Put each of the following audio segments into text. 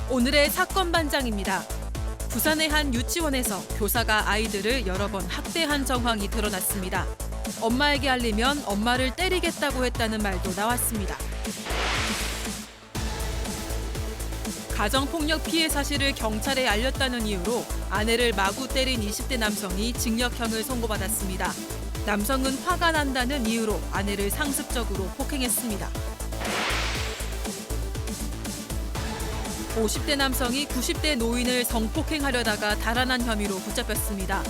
오늘의 사건 반장입니다. 부산의 한 유치원에서 교사가 아이들을 여러 번 학대한 정황이 드러났습니다. 엄마에게 알리면 엄마를 때리겠다고 했다는 말도 나왔습니다. 가정폭력 피해 사실을 경찰에 알렸다는 이유로 아내를 마구 때린 20대 남성이 징역형을 선고받았습니다. 남성은 화가 난다는 이유로 아내를 상습적으로 폭행했습니다. 50대 남성이 90대 노인을 성폭행하려다가 달아난 혐의로 붙잡혔습니다.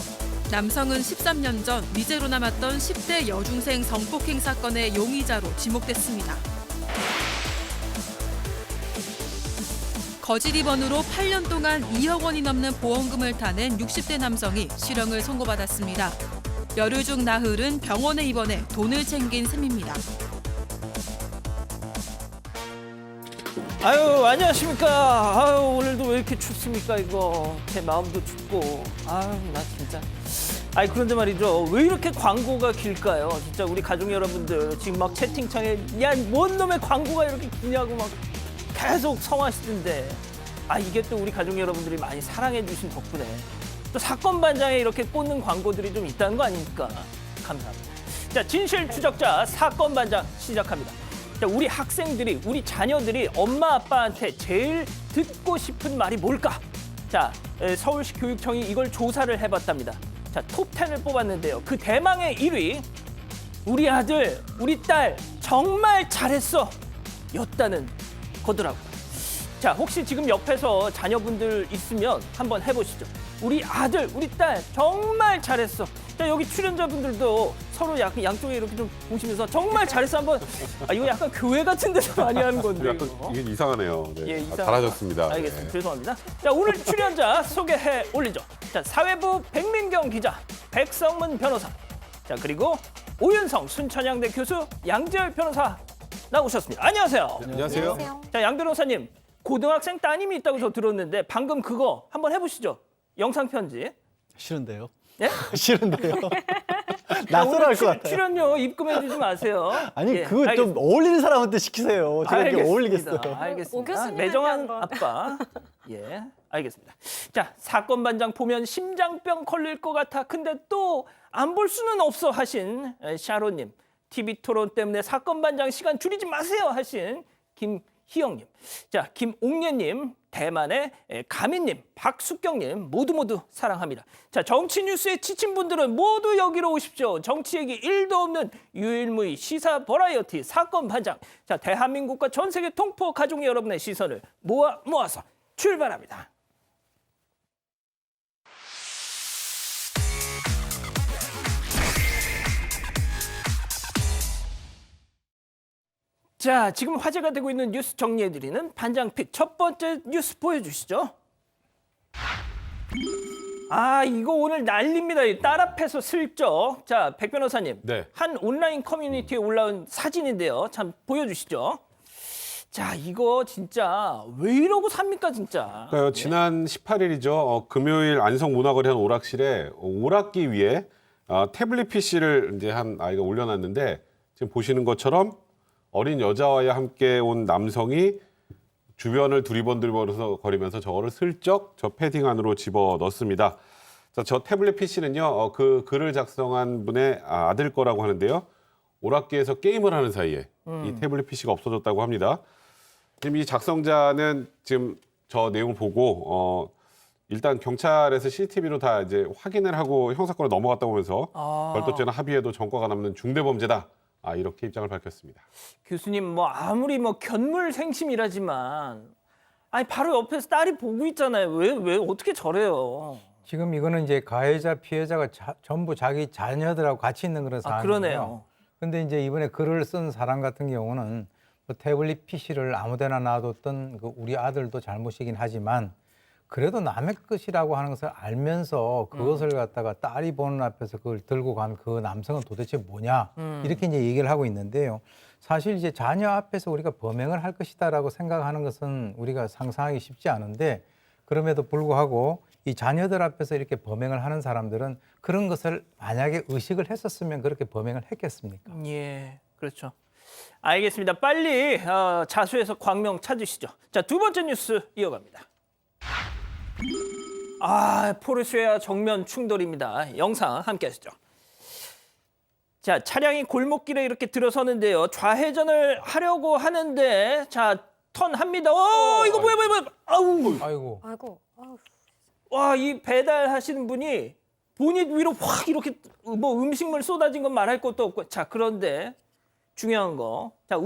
남성은 13년 전 미제로 남았던 10대 여중생 성폭행 사건의 용의자로 지목됐습니다. 거짓 입원으로 8년 동안 2억 원이 넘는 보험금을 타낸 60대 남성이 실형을 선고받았습니다. 열흘 중 나흘은 병원에 입원해 돈을 챙긴 셈입니다. 아유, 안녕하십니까. 아유, 오늘도 왜 이렇게 춥습니까, 이거. 제 마음도 춥고. 아유, 나 진짜. 아니, 그런데 말이죠. 왜 이렇게 광고가 길까요? 진짜 우리 가족 여러분들 지금 막 채팅창에 야, 뭔 놈의 광고가 이렇게 기냐고 막 계속 성화시던데. 아, 이게 또 우리 가족 여러분들이 많이 사랑해 주신 덕분에 또 사건 반장에 이렇게 꽂는 광고들이 좀 있다는 거 아닙니까? 감사합니다. 자, 진실 추적자 사건 반장 시작합니다. 자, 우리 학생들이, 우리 자녀들이 엄마 아빠한테 제일 듣고 싶은 말이 뭘까? 자, 서울시 교육청이 이걸 조사를 해봤답니다. 자, 톱10을 뽑았는데요. 그 대망의 1위, 우리 아들, 우리 딸 정말 잘했어 였다는 거더라고요. 자, 혹시 지금 옆에서 자녀분들 있으면 한번 해보시죠. 우리 아들, 우리 딸 정말 잘했어. 자, 여기 출연자분들도 서로 약간 양쪽에 이렇게 좀 보시면서 정말 잘했어 한번. 아, 이거 약간 교회 같은 데서 많이 하는 건데. 약간 이게 이상하네요. 네. 예, 이상하다. 잘하셨습니다. 알겠습니다. 네. 죄송합니다. 자, 오늘 출연자 소개해 올리죠. 자, 사회부 백민경 기자, 백성문 변호사. 자, 그리고 오윤성 순천향대 교수 양재열 변호사 나오셨습니다. 안녕하세요. 안녕하세요. 자, 양 변호사님, 고등학생 따님이 있다고 저 들었는데 방금 그거 한번 해보시죠. 영상 편지. 싫은데요? 예? 싫은데요? 자, 낯설어 할 오늘 것 같아요. 출연료 입금해주지 마세요. 아니, 예, 그거 좀 알겠습니다. 어울리는 사람한테 시키세요. 제가 이렇게 알겠습니다. 어울리겠어요. 알겠습니다. 오 교수님한테 매정한 한번. 아빠. 예, 알겠습니다. 자, 사건 반장 보면 심장병 걸릴 것 같아. 근데 또 안 볼 수는 없어 하신 샤로님. TV 토론 때문에 사건 반장 시간 줄이지 마세요 하신 김희영님. 자, 김옥예님, 대만의 가민님, 박숙경님 모두 사랑합니다. 자, 정치 뉴스에 지친 분들은 모두 여기로 오십시오. 정치 얘기 1도 없는 유일무이 시사 버라이어티 사건 반장. 자, 대한민국과 전 세계 동포 가족 여러분의 시선을 모아서 출발합니다. 자, 지금 화제가 되고 있는 뉴스 정리해드리는 반장픽 첫 번째 뉴스 보여주시죠. 아, 이거 오늘 난립니다. 딸 앞에서 슬쩍. 자, 백 변호사님. 네. 한 온라인 커뮤니티에 올라온 사진인데요. 참 보여주시죠. 자, 이거 진짜 왜 이러고 삽니까, 진짜. 그러니까요, 지난 18일이죠. 금요일 안성문화거리 한 오락실에 오락기 위에 태블릿 PC를 이제 한 아이가 올려놨는데 지금 보시는 것처럼 어린 여자와 함께 온 남성이 주변을 두리번두리번해서 거리면서 저거를 슬쩍 저 패딩 안으로 집어 넣습니다. 자, 저 태블릿 PC는요, 그 글을 작성한 분의 아들 거라고 하는데요. 오락기에서 게임을 하는 사이에 이 태블릿 PC가 없어졌다고 합니다. 지금 이 작성자는 지금 저 내용을 보고 일단 경찰에서 CCTV로 다 이제 확인을 하고 형사권에 넘어갔다고 하면서 별도죄나 합의에도 전과가 남는 중대범죄다. 이렇게 입장을 밝혔습니다. 교수님, 뭐 아무리 뭐 견물생심이라지만 아니 바로 옆에서 딸이 보고 있잖아요. 왜 어떻게 저래요? 지금 이거는 이제 가해자 피해자가 전부 자기 자녀들하고 같이 있는 그런 상황이에요. 그러네요. 근데 이제 이번에 글을 쓴 사람 같은 경우는 뭐 태블릿 PC를 아무데나 놔뒀던 그 우리 아들도 잘못이긴 하지만 그래도 남의 것이라고 하는 것을 알면서 그것을 갖다가 딸이 보는 앞에서 그걸 들고 간 그 남성은 도대체 뭐냐 이렇게 이제 얘기를 하고 있는데요. 사실 이제 자녀 앞에서 우리가 범행을 할 것이다라고 생각하는 것은 우리가 상상하기 쉽지 않은데 그럼에도 불구하고 이 자녀들 앞에서 이렇게 범행을 하는 사람들은 그런 것을 만약에 의식을 했었으면 그렇게 범행을 했겠습니까? 예, 그렇죠. 알겠습니다. 빨리 자수해서 광명 찾으시죠. 자, 두 번째 뉴스 이어갑니다. 포르쉐와 정면 충돌입니다. 영상 함께 하시죠. 자, 차량이 골목길에 이렇게 들어서는데요. 좌회전을 하려고 하는데 자, 턴합니다. 이거 뭐야. 아우. 아이고. 아이고. 아우. 와, 이 배달하시는 분이 본인 위로 확 이렇게 뭐 음식물 쏟아진 건 말할 것도 없고. 자, 그런데 중요한 거. 자,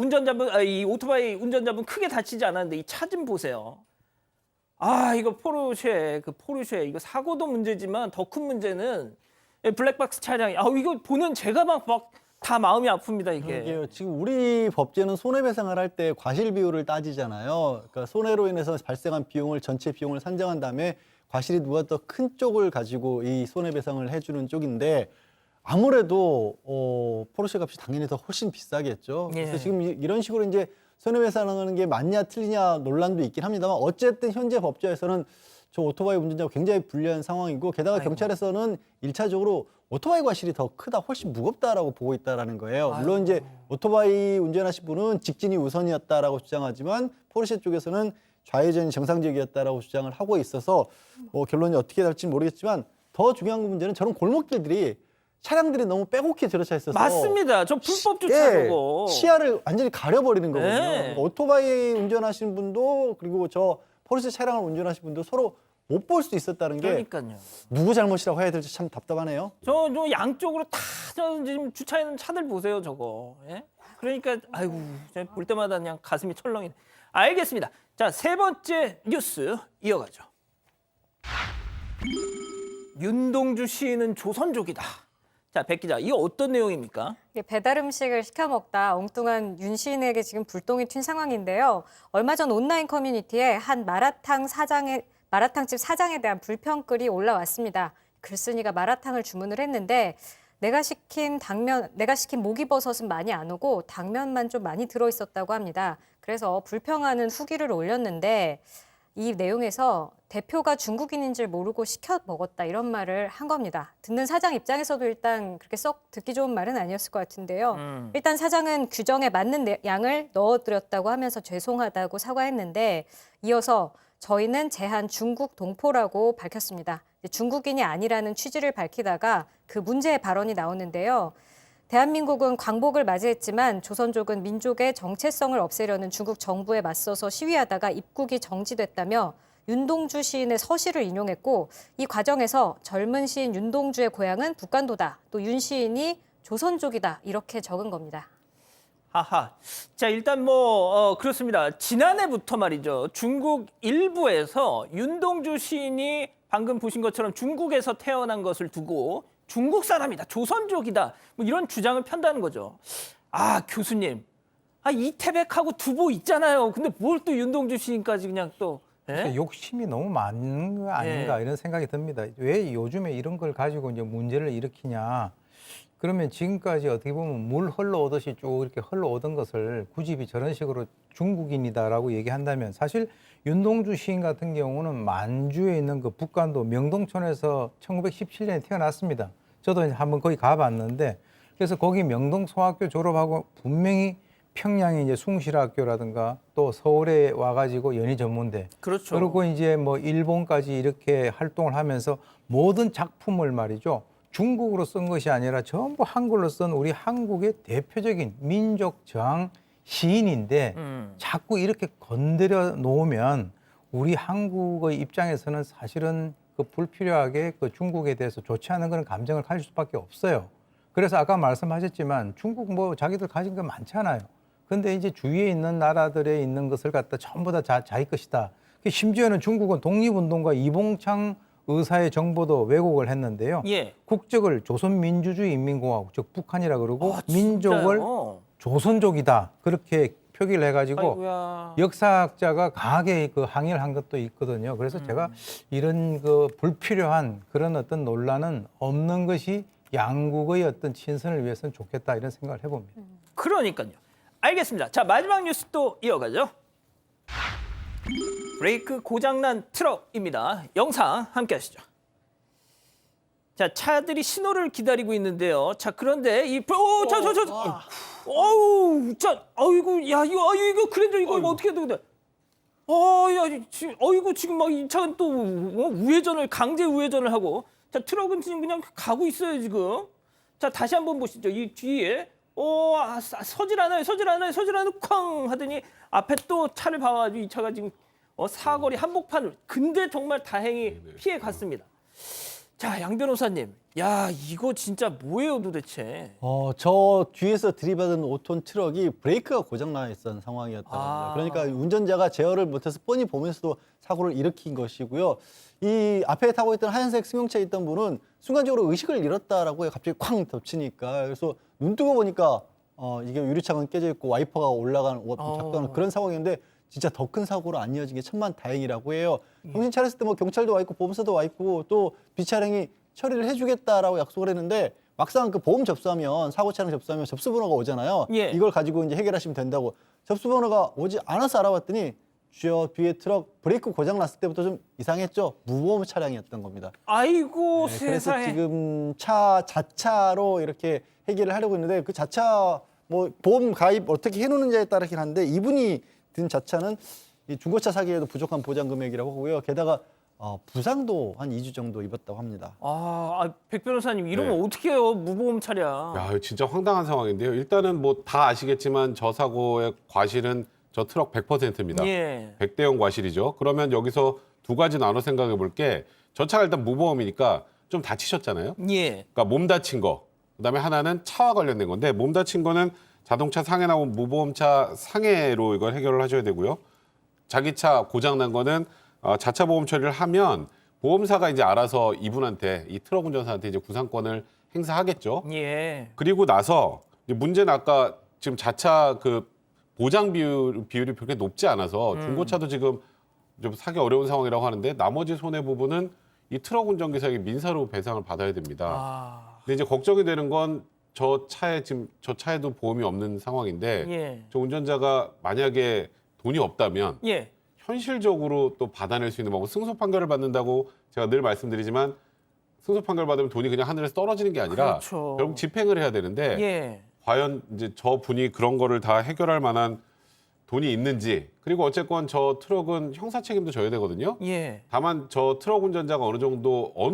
이 오토바이 운전자분 크게 다치지 않았는데 이 차 좀 보세요. 이거 포르쉐 이거 사고도 문제지만 더 큰 문제는 블랙박스 차량이 이거 보는 제가 막 다 마음이 아픕니다, 이게. 이게요. 지금 우리 법제는 손해배상을 할 때 과실 비율을 따지잖아요. 그러니까 손해로 인해서 발생한 비용을 전체 비용을 산정한 다음에 과실이 누가 더 큰 쪽을 가지고 이 손해배상을 해주는 쪽인데 아무래도 포르쉐 값이 당연히 더 훨씬 비싸겠죠. 그래서 예. 지금 이런 식으로 이제 손해배상하는 게 맞냐 틀리냐 논란도 있긴 합니다만 어쨌든 현재 법제에서는 저 오토바이 운전자가 굉장히 불리한 상황이고 게다가 경찰에서는 1차적으로 오토바이 과실이 더 크다, 훨씬 무겁다라고 보고 있다라는 거예요. 물론 이제 오토바이 운전하신 분은 직진이 우선이었다라고 주장하지만 포르쉐 쪽에서는 좌회전이 정상적이었다라고 주장을 하고 있어서 결론이 어떻게 될지는 모르겠지만 더 중요한 문제는 저런 골목길들이 차량들이 너무 빼곡히 들어차 있어서 맞습니다. 저 불법 주차고. 시야를 완전히 가려버리는 거거든요. 네. 그러니까 오토바이 운전하시는 분도 그리고 저 포르쉐 차량을 운전하시는 분도 서로 못 볼 수 있었다는 게 그러니까요. 누구 잘못이라고 해야 될지 참 답답하네요. 저 양쪽으로 다 지금 주차해 있는 차들 보세요, 저거. 예? 그러니까 아이고, 볼 때마다 그냥 가슴이 철렁이네. 알겠습니다. 자, 세 번째 뉴스 이어가죠. 윤동주 시인은 조선족이다. 자, 백 기자, 이거 어떤 내용입니까? 배달 음식을 시켜 먹다 엉뚱한 윤 시인에게 지금 불똥이 튄 상황인데요. 얼마 전 온라인 커뮤니티에 한 마라탕집 사장에 대한 불평글이 올라왔습니다. 글쓴이가 마라탕을 주문을 했는데 내가 시킨 목이버섯은 많이 안 오고 당면만 좀 많이 들어있었다고 합니다. 그래서 불평하는 후기를 올렸는데 이 내용에서 대표가 중국인인 줄 모르고 시켜 먹었다 이런 말을 한 겁니다. 듣는 사장 입장에서도 일단 그렇게 썩 듣기 좋은 말은 아니었을 것 같은데요. 일단 사장은 규정에 맞는 양을 넣어드렸다고 하면서 죄송하다고 사과했는데 이어서 저희는 제한 중국 동포라고 밝혔습니다. 중국인이 아니라는 취지를 밝히다가 그 문제의 발언이 나오는데요. 대한민국은 광복을 맞이했지만 조선족은 민족의 정체성을 없애려는 중국 정부에 맞서서 시위하다가 입국이 정지됐다며 윤동주 시인의 서시를 인용했고 이 과정에서 젊은 시인 윤동주의 고향은 북간도다. 또 윤 시인이 조선족이다. 이렇게 적은 겁니다. 하하. 자, 일단 그렇습니다. 지난해부터 말이죠. 중국 일부에서 윤동주 시인이 방금 보신 것처럼 중국에서 태어난 것을 두고 중국 사람이다, 조선족이다, 뭐 이런 주장을 편다는 거죠. 교수님, 이태백하고 두보 있잖아요. 근데 뭘 또 윤동주 시인까지 그냥 또. 예? 욕심이 너무 많은 거 아닌가 이런 생각이 듭니다. 왜 요즘에 이런 걸 가지고 이제 문제를 일으키냐. 그러면 지금까지 어떻게 보면 물 흘러오듯이 쭉 이렇게 흘러오던 것을 굳이 저런 식으로 중국인이다라고 얘기한다면 사실 윤동주 시인 같은 경우는 만주에 있는 그 북간도 명동촌에서 1917년에 태어났습니다. 저도 이제 한번 거기 가봤는데 그래서 거기 명동 소학교 졸업하고 분명히 평양에 이제 숭실학교라든가 또 서울에 와가지고 연희전문대 그렇죠. 그리고 이제 뭐 일본까지 이렇게 활동을 하면서 모든 작품을 말이죠. 중국어로 쓴 것이 아니라 전부 한글로 쓴 우리 한국의 대표적인 민족 저항 시인인데 자꾸 이렇게 건드려 놓으면 우리 한국의 입장에서는 사실은 그 불필요하게 그 중국에 대해서 좋지 않은 그런 감정을 가질 수밖에 없어요. 그래서 아까 말씀하셨지만 중국 뭐 자기들 가진 거 많잖아요. 근데 이제 주위에 있는 나라들에 있는 것을 갖다 전부 다 자기 것이다. 심지어는 중국은 독립운동가 이봉창 의사의 정보도 왜곡을 했는데요. 예. 국적을 조선민주주의인민공화국, 즉 북한이라 그러고 민족을 진짜요? 조선족이다. 그렇게 표기를 해가지고 아이고야. 역사학자가 강하게 그 항의를 한 것도 있거든요. 그래서 제가 이런 그 불필요한 그런 어떤 논란은 없는 것이 양국의 어떤 친선을 위해서는 좋겠다 이런 생각을 해봅니다. 그러니까요. 알겠습니다. 자, 마지막 뉴스 또 이어가죠. 브레이크 고장난 트럭입니다. 영상 함께 하시죠. 자, 차들이 신호를 기다리고 있는데요. 자, 그런데 어우, 자, 어이구, 야, 이거 그랜저 이거 어떻게 해야 되는데? 야, 지금, 어이구, 지금 막 이 차는 또 강제 우회전을 하고, 자, 트럭은 지금 그냥 가고 있어요, 지금. 자, 다시 한번 보시죠. 이 뒤에, 서질 않아요, 쾅 하더니 앞에 또 차를 봐가지고 이 차가 지금 사거리 한복판을. 근데 정말 다행히 피해 갔습니다. 자, 양 변호사님, 야, 이거 진짜 뭐예요, 도대체? 저 뒤에서 들이받은 5톤 트럭이 브레이크가 고장나 있었던 상황이었다고 합니다. 그러니까 운전자가 제어를 못해서 뻔히 보면서도 사고를 일으킨 것이고요. 이 앞에 타고 있던 하얀색 승용차에 있던 분은 순간적으로 의식을 잃었다라고 갑자기 쾅 덮치니까, 그래서 눈 뜨고 보니까 이게 유리창은 깨져 있고 와이퍼가 올라가는 작동하는 그런 상황인데, 진짜 더 큰 사고로 안 이어진 게 천만다행이라고 해요. 정신 차렸을 때 뭐 경찰도 와 있고 보험사도 와 있고 또 비차량이 처리를 해주겠다라고 약속을 했는데, 막상 그 보험 접수하면, 사고 차량 접수하면 접수번호가 오잖아요. 예. 이걸 가지고 이제 해결하시면 된다고. 접수번호가 오지 않아서 알아봤더니 저 뒤에 트럭 브레이크 고장 났을 때부터 좀 이상했죠. 무보험 차량이었던 겁니다. 아이고, 네, 그래서 세상에. 지금 자차로 이렇게 해결을 하려고 했는데, 그 자차 뭐 보험 가입 어떻게 해놓는지에 따라긴 한데, 이분이 든 자차는 이 중고차 사기에도 부족한 보장 금액이라고 하고요. 게다가 부상도 한 2주 정도 입었다고 합니다. 백 변호사님, 이러면 네. 어떻게 해요? 무보험 차량. 야, 진짜 황당한 상황인데요. 일단은 뭐 다 아시겠지만 저 사고의 과실은 저 트럭 100%입니다. 예. 100대 0 과실이죠. 그러면 여기서 두 가지 나눠 생각해 볼게. 저 차가 일단 무보험이니까 좀 다치셨잖아요. 예. 그러니까 몸 다친 거. 그다음에 하나는 차와 관련된 건데, 몸 다친 거는 자동차 상해 나온 무보험차 상해로 이걸 해결을 하셔야 되고요. 자기 차 고장 난 거는 자차 보험 처리를 하면 보험사가 이제 알아서 이분한테, 이 트럭 운전사한테 이제 구상권을 행사하겠죠. 예. 그리고 나서 이제 문제는 아까 지금 자차 그 보장 비율이 그렇게 높지 않아서 중고차도 지금 좀 사기 어려운 상황이라고 하는데, 나머지 손해 부분은 이 트럭 운전기사에게 민사로 배상을 받아야 됩니다. 근데 이제 걱정이 되는 건 저 차에도 보험이 없는 상황인데, 예. 저 운전자가 만약에 돈이 없다면 예. 현실적으로 또 받아낼 수 있는 방법, 승소 판결을 받는다고 제가 늘 말씀드리지만, 승소 판결 받으면 돈이 그냥 하늘에서 떨어지는 게 아니라 그렇죠. 결국 집행을 해야 되는데, 예. 과연 이제 저 분이 그런 거를 다 해결할 만한 돈이 있는지. 그리고 어쨌건 저 트럭은 형사 책임도 져야 되거든요. 예. 다만 저 트럭 운전자가 어느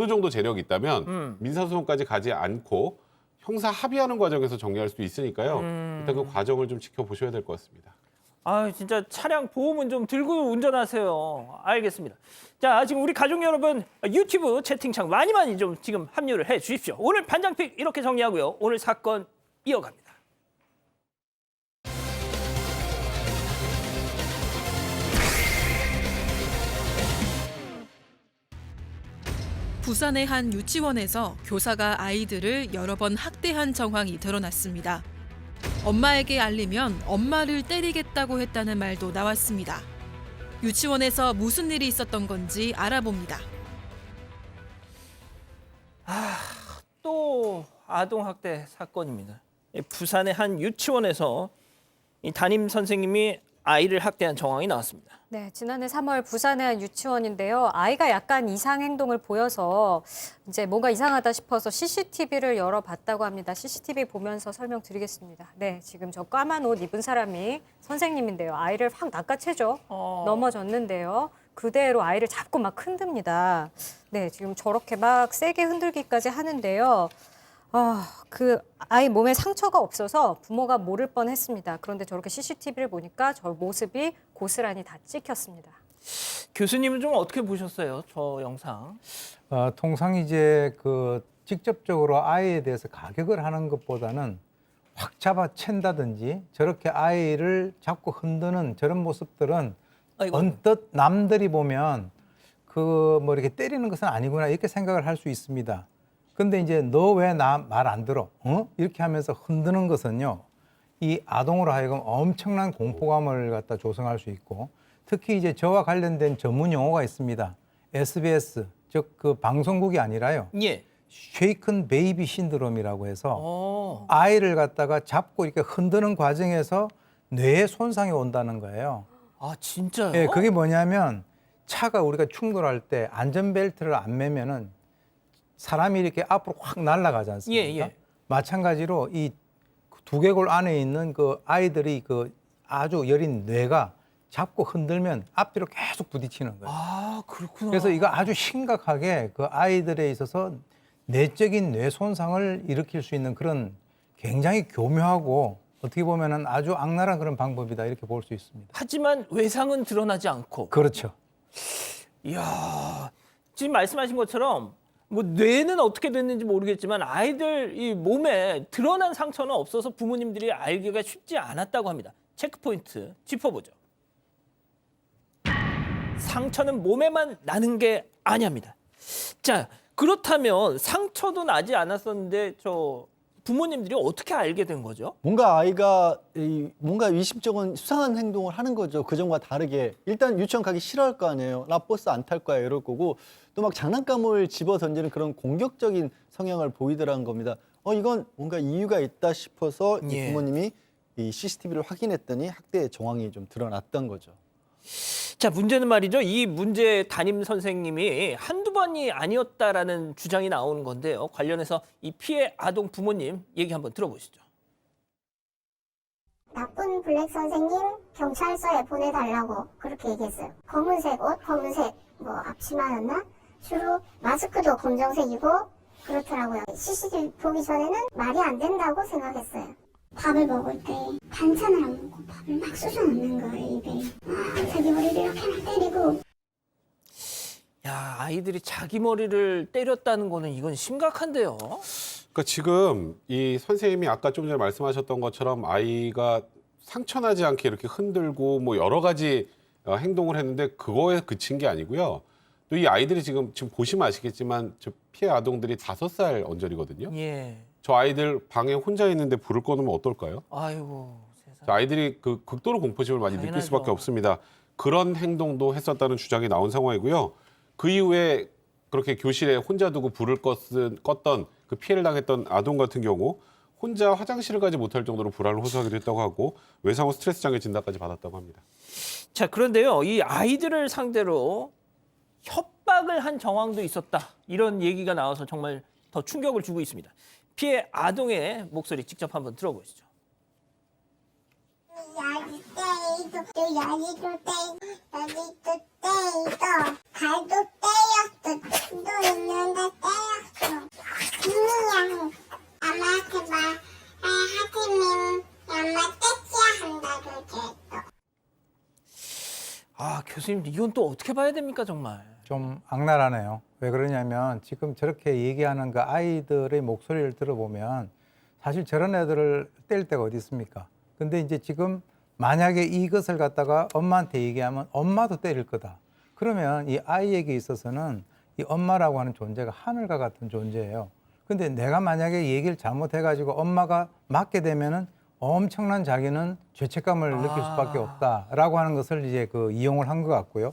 정도 재력이 있다면 민사소송까지 가지 않고 형사 합의하는 과정에서 정리할 수도 있으니까요. 일단 그 과정을 좀 지켜보셔야 될 것 같습니다. 진짜 차량 보험은 좀 들고 운전하세요. 알겠습니다. 자, 지금 우리 가족 여러분, 유튜브 채팅창 많이 좀 지금 합류를 해 주십시오. 오늘 반장픽 이렇게 정리하고요. 오늘 사건 이어갑니다. 부산의 한 유치원에서 교사가 아이들을 여러 번 학대한 정황이 드러났습니다. 엄마에게 알리면 엄마를 때리겠다고 했다는 말도 나왔습니다. 유치원에서 무슨 일이 있었던 건지 알아봅니다. 또 아동학대 사건입니다. 부산의 한 유치원에서 이 담임 선생님이 아이를 학대한 정황이 나왔습니다. 네, 지난해 3월 부산의 한 유치원인데요. 아이가 약간 이상 행동을 보여서 이제 뭔가 이상하다 싶어서 CCTV를 열어봤다고 합니다. CCTV 보면서 설명드리겠습니다. 네, 지금 저 까만 옷 입은 사람이 선생님인데요. 아이를 확 낚아채죠. 넘어졌는데요. 그대로 아이를 잡고 막 흔듭니다. 네, 지금 저렇게 막 세게 흔들기까지 하는데요. 그 아이 몸에 상처가 없어서 부모가 모를 뻔했습니다. 그런데 저렇게 CCTV를 보니까 저 모습이 고스란히 다 찍혔습니다. 교수님은 좀 어떻게 보셨어요? 저 영상. 통상 이제 그 직접적으로 아이에 대해서 가격을 하는 것보다는 확 잡아챈다든지 저렇게 아이를 잡고 흔드는 저런 모습들은 언뜻 남들이 보면 그 뭐 이렇게 때리는 것은 아니구나 이렇게 생각을 할 수 있습니다. 근데 이제 너 왜 나 말 안 들어? 이렇게 하면서 흔드는 것은요. 이 아동으로 하여금 엄청난 공포감을 갖다 조성할 수 있고, 특히 이제 저와 관련된 전문 용어가 있습니다. SBS, 즉 그 방송국이 아니라요. 예. 쉐이큰 베이비 신드롬이라고 해서 아이를 갖다가 잡고 이렇게 흔드는 과정에서 뇌에 손상이 온다는 거예요. 진짜요? 예, 그게 뭐냐면 차가 우리가 충돌할 때 안전벨트를 안 매면은 사람이 이렇게 앞으로 확 날아가지 않습니까? 예. 마찬가지로 이 두개골 안에 있는 그 아이들이 그 아주 여린 뇌가 잡고 흔들면 앞뒤로 계속 부딪히는 거예요. 아, 그렇구나. 그래서 이거 아주 심각하게 그 아이들에 있어서 내적인 뇌 손상을 일으킬 수 있는 그런 굉장히 교묘하고 어떻게 보면은 아주 악랄한 그런 방법이다 이렇게 볼 수 있습니다. 하지만 외상은 드러나지 않고. 그렇죠. 이야, 지금 말씀하신 것처럼 뭐 뇌는 어떻게 됐는지 모르겠지만 아이들 이 몸에 드러난 상처는 없어서 부모님들이 알기가 쉽지 않았다고 합니다. 체크포인트 짚어보죠. 상처는 몸에만 나는 게 아니합니다. 자, 그렇다면 상처도 나지 않았었는데 저 부모님들이 어떻게 알게 된 거죠? 뭔가 아이가 뭔가 의심쩍은 수상한 행동을 하는 거죠. 그전과 다르게. 일단 유치원 가기 싫어할 거 아니에요. 나 버스 안 탈 거야 이럴 거고 또 막 장난감을 집어 던지는 그런 공격적인 성향을 보이더라는 겁니다. 이건 뭔가 이유가 있다 싶어서 이 예. 부모님이 이 CCTV를 확인했더니 학대의 정황이 좀 드러났던 거죠. 자, 문제는 말이죠. 이 문제 담임 선생님이 한두 번이 아니었다라는 주장이 나오는 건데요. 관련해서 이 피해 아동 부모님 얘기 한번 들어보시죠. 나쁜 블랙 선생님 경찰서에 보내달라고 그렇게 얘기했어요. 검은색 옷, 검은색 뭐 앞치마였나? 주로 마스크도 검정색이고 그렇더라고요. CCTV 보기 전에는 말이 안 된다고 생각했어요. 밥을 먹을 때 반찬을 안 먹고 밥을 막 쑤셔 넣는 거예요, 입에. 자기 머리를 이렇게 막 때리고. 야, 아이들이 자기 머리를 때렸다는 거는 이건 심각한데요. 그러니까 지금 이 선생님이 아까 좀 전에 말씀하셨던 것처럼 아이가 상처나지 않게 이렇게 흔들고 뭐 여러 가지 행동을 했는데 그거에 그친 게 아니고요. 또 이 아이들이 지금 보시면 아시겠지만 저 피해 아동들이 5살 언저리거든요. 예. 저 아이들 방에 혼자 있는데 불을 꺼놓으면 어떨까요? 아이고, 세상. 저 아이들이 그 극도로 공포심을 많이 느낄 당연하죠. 수밖에 없습니다. 그런 행동도 했었다는 주장이 나온 상황이고요. 그 이후에 그렇게 교실에 혼자 두고 불을 껐던 그 피해를 당했던 아동 같은 경우 혼자 화장실을 가지 못할 정도로 불안을 호소하기도 했다고 하고 외상 후 스트레스 장애 진단까지 받았다고 합니다. 자, 그런데요. 이 아이들을 상대로 협박을 한 정황도 있었다. 이런 얘기가 나와서 정말 더 충격을 주고 있습니다. 피해 아동의 목소리 직접 한번 들어보시죠. 야지 때리도 또 야지도 때리도 야지도 때리도 발도 때렸어. 또 있는데 때렸어. 그냥 엄마한테 하지면 엄마 떼치야 한다고 그랬어. 아, 교수님 이건 또 어떻게 봐야 됩니까, 정말? 좀 악랄하네요. 왜 그러냐면 지금 저렇게 얘기하는 그 아이들의 목소리를 들어보면 사실 저런 애들을 뗄 데가 어디 있습니까? 근데 이제 지금 만약에 이것을 갖다가 엄마한테 얘기하면 엄마도 때릴 거다. 그러면 이 아이에게 있어서는 이 엄마라고 하는 존재가 하늘과 같은 존재예요. 근데 내가 만약에 얘기를 잘못해가지고 엄마가 맞게 되면은 엄청난 자기는 죄책감을 느낄 수밖에 없다라고 하는 것을 이제 그 이용을 한 것 같고요.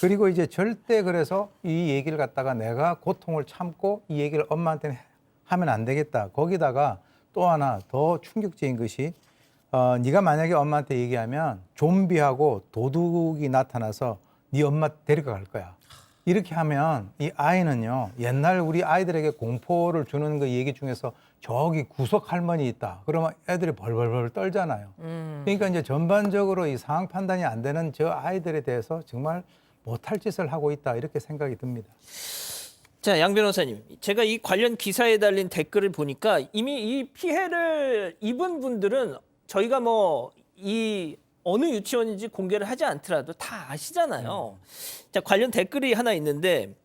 그리고 이제 절대 그래서 이 얘기를 갖다가 내가 고통을 참고 이 얘기를 엄마한테 하면 안 되겠다. 거기다가 또 하나 더 충격적인 것이 네가 만약에 엄마한테 얘기하면 좀비하고 도둑이 나타나서 네 엄마 데리고 갈 거야. 이렇게 하면 이 아이는요, 옛날 우리 아이들에게 공포를 주는 그 얘기 중에서 저기 구석 할머니 있다. 그러면 애들이 벌벌벌 떨잖아요. 그러니까 이제 전반적으로 이 상황 판단이 안 되는 저 아이들에 대해서 정말 못할 짓을 하고 있다. 이렇게 생각이 듭니다. 자, 양 변호사님, 제가 이 관련 기사에 달린 댓글을 보니까 이미 이 피해를 입은 분들은 저희가 뭐 이 어느 유치원인지 공개를 하지 않더라도 다 아시잖아요. 자, 관련 댓글이 하나 있는데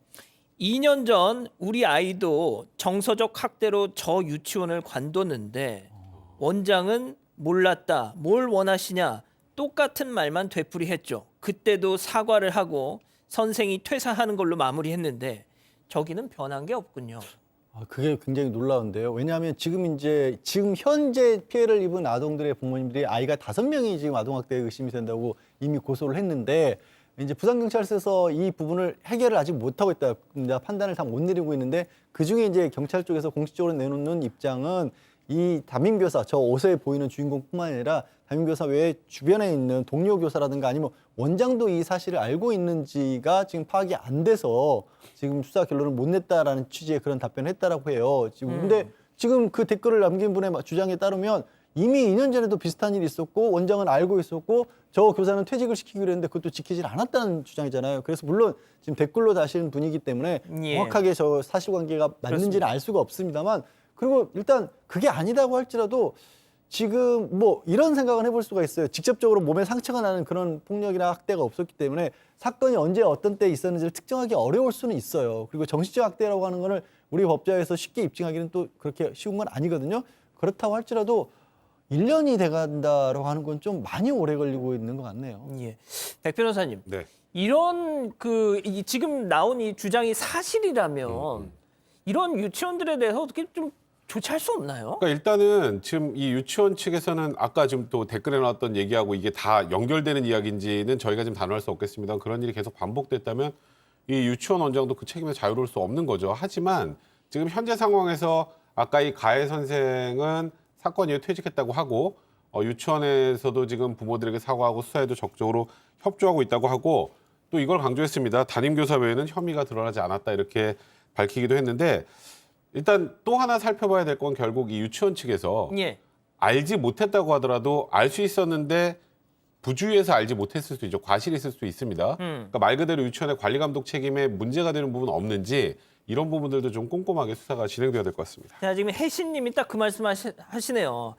2년 전 우리 아이도 정서적 학대로 저 유치원을 관뒀는데 원장은 몰랐다. 뭘 원하시냐. 똑같은 말만 되풀이했죠. 그때도 사과를 하고 선생이 퇴사하는 걸로 마무리했는데 저기는 변한 게 없군요. 그게 굉장히 놀라운데요. 왜냐하면 지금 현재 피해를 입은 아동들의 부모님들이 아이가 5명이 지금 아동학대에 의심이 된다고 이미 고소를 했는데 이제 부산경찰서에서 이 부분을 해결을 아직 못하고 있다. 판단을 다 못 내리고 있는데 그중에 이제 경찰 쪽에서 공식적으로 내놓는 입장은 이 담임교사, 저 옷에 보이는 주인공뿐만 아니라 담임교사 외에 주변에 있는 동료 교사라든가 아니면 원장도 이 사실을 알고 있는지가 지금 파악이 안 돼서 지금 수사 결론을 못 냈다라는 취지의 그런 답변을 했다라고 해요. 지금 근데 지금 그 댓글을 남긴 분의 주장에 따르면 이미 2년 전에도 비슷한 일이 있었고 원장은 알고 있었고 저 교사는 퇴직을 시키기로 했는데 그것도 지키질 않았다는 주장이잖아요. 그래서 물론 지금 댓글로 다시는 분이기 때문에 예. 정확하게 저 사실관계가 맞는지는 알 수가 없습니다만 그리고 일단 그게 아니다고 할지라도 지금 뭐 이런 생각은 해볼 수가 있어요. 직접적으로 몸에 상처가 나는 그런 폭력이나 학대가 없었기 때문에 사건이 언제 어떤 때 있었는지를 특정하기 어려울 수는 있어요. 그리고 정신적 학대라고 하는 거를 우리 법조에서 쉽게 입증하기는 또 그렇게 쉬운 건 아니거든요. 그렇다고 할지라도 1년이 돼간다라고 하는 건 좀 많이 오래 걸리고 있는 것 같네요. 예. 백 변호사님. 네. 이런 지금 나온 이 주장이 사실이라면 이런 유치원들에 대해서 어떻게 좀 조치할 수 없나요? 그러니까 일단은 지금 이 유치원 측에서는 아까 지금 또 댓글에 나왔던 얘기하고 이게 다 연결되는 이야기인지는 저희가 지금 단호할 수 없겠습니다. 그런 일이 계속 반복됐다면 이 유치원 원장도 그 책임에서 자유로울 수 없는 거죠. 하지만 지금 현재 상황에서 아까 이 가해 선생은 사건 이후에 퇴직했다고 하고 유치원에서도 지금 부모들에게 사과하고 수사에도 적극적으로 협조하고 있다고 하고 또 이걸 강조했습니다. 담임교사 외에는 혐의가 드러나지 않았다 이렇게 밝히기도 했는데 일단 또 하나 살펴봐야 될 건 결국 이 유치원 측에서 예. 알지 못했다고 하더라도 알 수 있었는데 부주의해서 알지 못했을 수도 있죠. 과실이 있을 수도 있습니다. 그러니까 말 그대로 유치원의 관리 감독 책임에 문제가 되는 부분 없는지 이런 부분들도 좀 꼼꼼하게 수사가 진행돼야 될 것 같습니다. 자, 지금 혜신님이 딱 그 말씀 하시네요.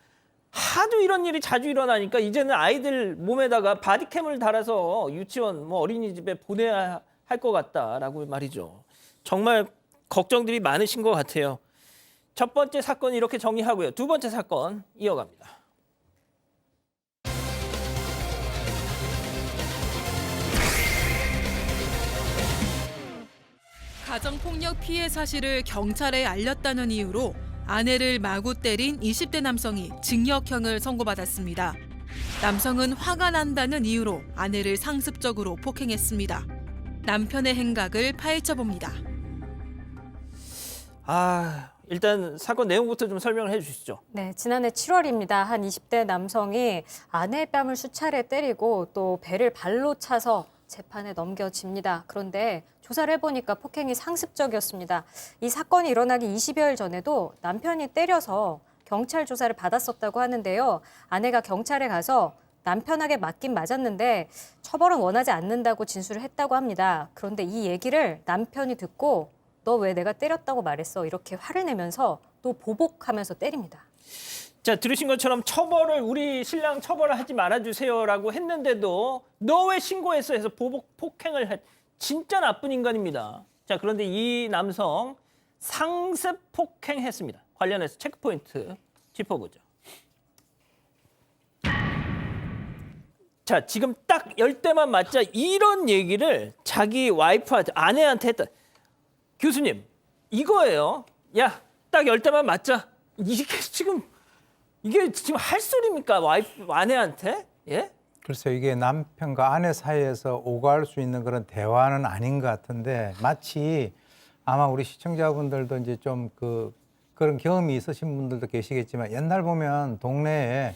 하도 이런 일이 자주 일어나니까 이제는 아이들 몸에다가 바디캠을 달아서 유치원, 뭐 어린이집에 보내야 할 것 같다라고 말이죠. 정말 걱정들이 많으신 것 같아요. 첫 번째 사건 이렇게 정리하고요. 두 번째 사건 이어갑니다. 가정폭력 피해 사실을 경찰에 알렸다는 이유로 아내를 마구 때린 20대 남성이 징역형을 선고받았습니다. 남성은 화가 난다는 이유로 아내를 상습적으로 폭행했습니다. 남편의 행각을 파헤쳐봅니다. 일단 사건 내용부터 좀 설명을 해주시죠. 네, 지난해 7월입니다. 한 20대 남성이 아내의 뺨을 수차례 때리고 또 배를 발로 차서 재판에 넘겨집니다. 그런데 조사를 해보니까 폭행이 상습적이었습니다. 이 사건이 일어나기 20여일 전에도 남편이 때려서 경찰 조사를 받았었다고 하는데요. 아내가 경찰에 가서 남편에게 맞긴 맞았는데 처벌은 원하지 않는다고 진술을 했다고 합니다. 그런데 이 얘기를 남편이 듣고 너 왜 내가 때렸다고 말했어? 이렇게 화를 내면서 또 보복하면서 때립니다. 자, 들으신 것처럼 우리 신랑 처벌을 하지 말아주세요라고 했는데도 너 왜 신고했어 해서 보복 폭행을 진짜 나쁜 인간입니다. 자, 그런데 이 남성 상습 폭행했습니다. 관련해서 체크포인트 짚어보죠. 자, 지금 딱 10대만 맞자 이런 얘기를 자기 와이프한테 아내한테 했다. 교수님, 이거예요. 야, 딱 10대만 맞자. 이게 지금 할 소리입니까? 아내한테? 예? 글쎄요, 이게 남편과 아내 사이에서 오갈 수 있는 그런 대화는 아닌 것 같은데 마치 아마 우리 시청자분들도 이제 좀 그런 경험이 있으신 분들도 계시겠지만 옛날 보면 동네에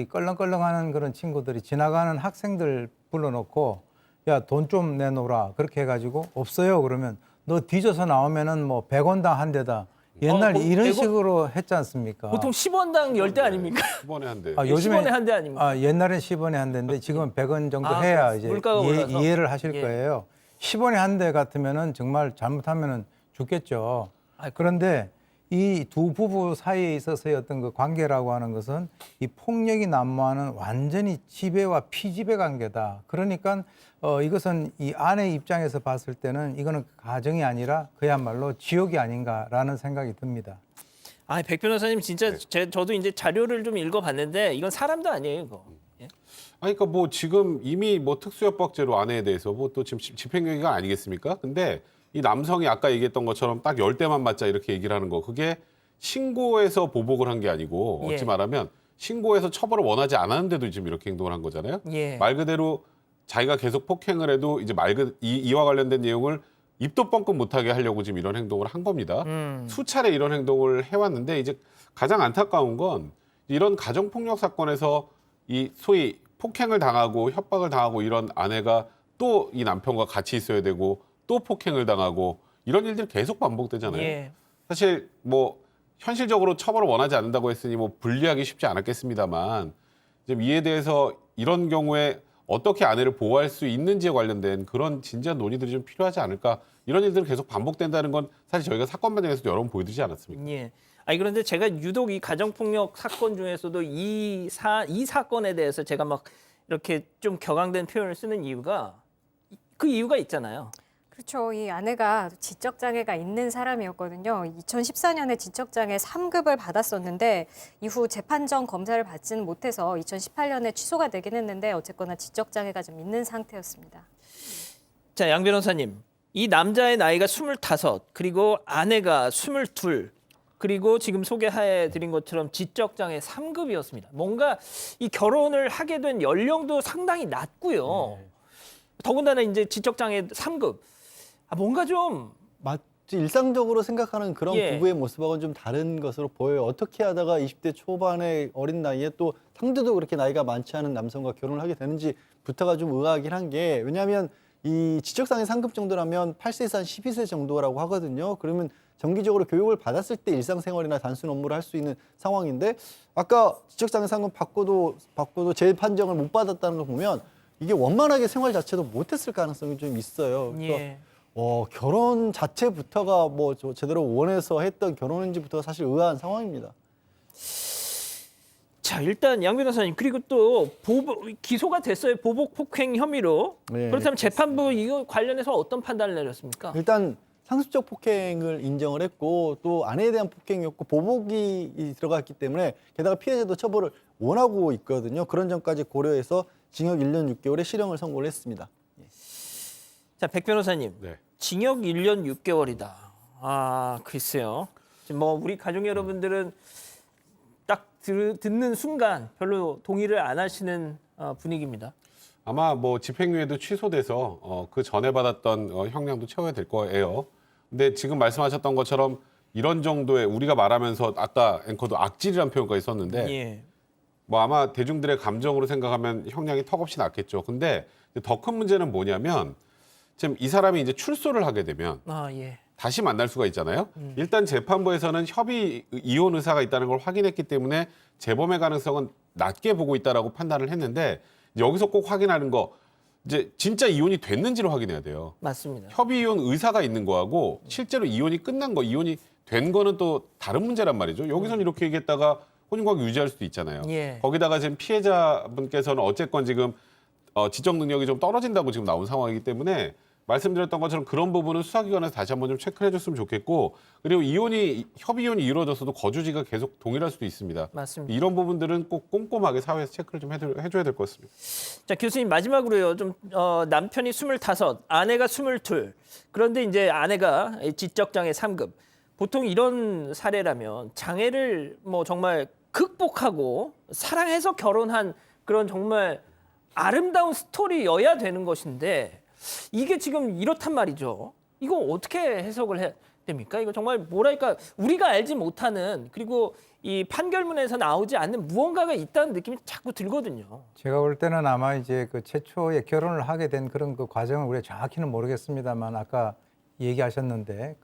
껄렁껄렁하는 그런 친구들이 지나가는 학생들 불러놓고 야, 돈 좀 내놓으라 그렇게 해가지고 없어요 그러면 너 뒤져서 나오면은 뭐 100원당 한 대다. 옛날 이런 100원? 식으로 했지 않습니까? 보통 10원당 10대 아닙니까? 10원에 한 대. 요즘에 10원에 한 대 아닙니까? 옛날엔 10원에 한 대인데 지금은 100원 정도 해야 이제 물가가 올라서. 이해를 하실 예. 거예요. 10원에 한 대 같으면은 정말 잘못하면은 죽겠죠. 그런데 이 두 부부 사이에 있어서의 어떤 그 관계라고 하는 것은 이 폭력이 난무하는 완전히 지배와 피지배 관계다. 그러니까 이것은 이 아내 입장에서 봤을 때는 이거는 가정이 아니라 그야말로 지옥이 아닌가라는 생각이 듭니다. 백 변호사님 진짜 저도 이제 자료를 좀 읽어봤는데 이건 사람도 아니에요, 이거. 예? 그러니까 뭐 지금 이미 뭐 특수협박죄로 아내에 대해서 뭐 또 지금 집행유예가 아니겠습니까? 근데 이 남성이 아까 얘기했던 것처럼 딱 10대만 맞자 이렇게 얘기를 하는 거 그게 신고해서 보복을 한 게 아니고 어찌 말하면 신고해서 처벌을 원하지 않았는데도 지금 이렇게 행동을 한 거잖아요. 예. 말 그대로 자기가 계속 폭행을 해도 이제 이와 관련된 내용을 입도 뻥끗 못하게 하려고 지금 이런 행동을 한 겁니다. 수차례 이런 행동을 해왔는데 이제 가장 안타까운 건 이런 가정폭력 사건에서 이 소위 폭행을 당하고 협박을 당하고 이런 아내가 또 이 남편과 같이 있어야 되고 또 폭행을 당하고 이런 일들이 계속 반복되잖아요. 예. 사실 뭐 현실적으로 처벌을 원하지 않는다고 했으니 뭐 분리하기 쉽지 않았겠습니다만 지금 이에 대해서 이런 경우에 어떻게 아내를 보호할 수 있는지에 관련된 그런 진지한 논의들이 좀 필요하지 않을까. 이런 일들이 계속 반복된다는 건 사실 저희가 사건 과정에서도 여러 번 보여드리지 않았습니까? 예. 아니 그런데 제가 유독 이 가정폭력 사건 중에서도 이 사건에 대해서 제가 막 이렇게 좀 격앙된 표현을 쓰는 이유가 그 이유가 있잖아요. 그렇죠. 이 아내가 지적장애가 있는 사람이었거든요. 2014년에 지적장애 3급을 받았었는데 이후 재판 전 검사를 받지는 못해서 2018년에 취소가 되긴 했는데 어쨌거나 지적장애가 좀 있는 상태였습니다. 자, 양 변호사님. 이 남자의 나이가 25, 그리고 아내가 22, 그리고 지금 소개해드린 것처럼 지적장애 3급이었습니다. 뭔가 이 결혼을 하게 된 연령도 상당히 낮고요. 더군다나 이제 지적장애 3급. 뭔가 좀 마치 일상적으로 생각하는 그런 예. 부부의 모습하고는 좀 다른 것으로 보여요. 어떻게 하다가 20대 초반의 어린 나이에 또 상대도 그렇게 나이가 많지 않은 남성과 결혼을 하게 되는지부터가 좀 의아하긴 한 게, 왜냐하면 이 지적장애 3급 정도라면 8세에서 한 12세 정도라고 하거든요. 그러면 정기적으로 교육을 받았을 때 일상생활이나 단순 업무를 할 수 있는 상황인데, 아까 지적장애 3급 받고도 재판정을 못 받았다는 거 보면 이게 원만하게 생활 자체도 못했을 가능성이 좀 있어요. 그래서 예. 결혼 자체부터가 뭐 제대로 원해서 했던 결혼인지부터가 사실 의아한 상황입니다. 자, 일단 양 변호사님, 그리고 또 기소가 됐어요. 보복 폭행 혐의로. 네, 그렇다면 재판부 이거 관련해서 어떤 판단을 내렸습니까? 일단 상습적 폭행을 인정을 했고, 또 아내에 대한 폭행이었고 보복이 들어갔기 때문에 게다가 피해자도 처벌을 원하고 있거든요. 그런 점까지 고려해서 징역 1년 6개월의 실형을 선고를 했습니다. 자, 백 변호사님. 네. 징역 1년 6개월이다. 글쎄요. 지금 뭐 우리 가족 여러분들은 딱 듣는 순간 별로 동의를 안 하시는 분위기입니다. 아마 뭐 집행유예도 취소돼서 그 전에 받았던 형량도 채워야 될 거예요. 근데 지금 말씀하셨던 것처럼 이런 정도의 우리가 말하면서 아까 앵커도 악질이라는 표현까지 썼는데 예. 뭐 아마 대중들의 감정으로 생각하면 형량이 턱없이 낮겠죠. 근데 더 큰 문제는 뭐냐면 지금 이 사람이 이제 출소를 하게 되면 예. 다시 만날 수가 있잖아요. 일단 재판부에서는 협의 이혼 의사가 있다는 걸 확인했기 때문에 재범의 가능성은 낮게 보고 있다라고 판단을 했는데 여기서 꼭 확인하는 거 이제 진짜 이혼이 됐는지를 확인해야 돼요. 맞습니다. 협의 이혼 의사가 있는 거하고 실제로 이혼이 끝난 거, 이혼이 된 거는 또 다른 문제란 말이죠. 여기서는 이렇게 얘기했다가 혼인관계 유지할 수도 있잖아요. 예. 거기다가 지금 피해자분께서는 어쨌건 지금 지적 능력이 좀 떨어진다고 지금 나온 상황이기 때문에 말씀드렸던 것처럼 그런 부분은 수사기관에서 다시 한번 좀 체크를 해줬으면 좋겠고, 그리고 협의 이혼이 이루어졌어도 거주지가 계속 동일할 수도 있습니다. 맞습니다. 이런 부분들은 꼭 꼼꼼하게 사회에서 체크를 좀 해줘야 될 것 같습니다. 자, 교수님 마지막으로요. 좀 남편이 25, 아내가 22. 그런데 이제 아내가 지적장애 3급. 보통 이런 사례라면 장애를 뭐 정말 극복하고 사랑해서 결혼한 그런 정말 아름다운 스토리여야 되는 것인데 이게 지금 이렇단 말이죠. 이거 어떻게 해석을 해야 됩니까? 이거 정말 뭐랄까 우리가 알지 못하는, 그리고 이 판결문에서 나오지 않는 무언가가 있다는 느낌이 자꾸 들거든요. 제가 볼 때는 아마 이제 그 최초에 결혼을 하게 된 그런 그 과정을 우리가 정확히는 모르겠습니다만 아까 얘기하셨는데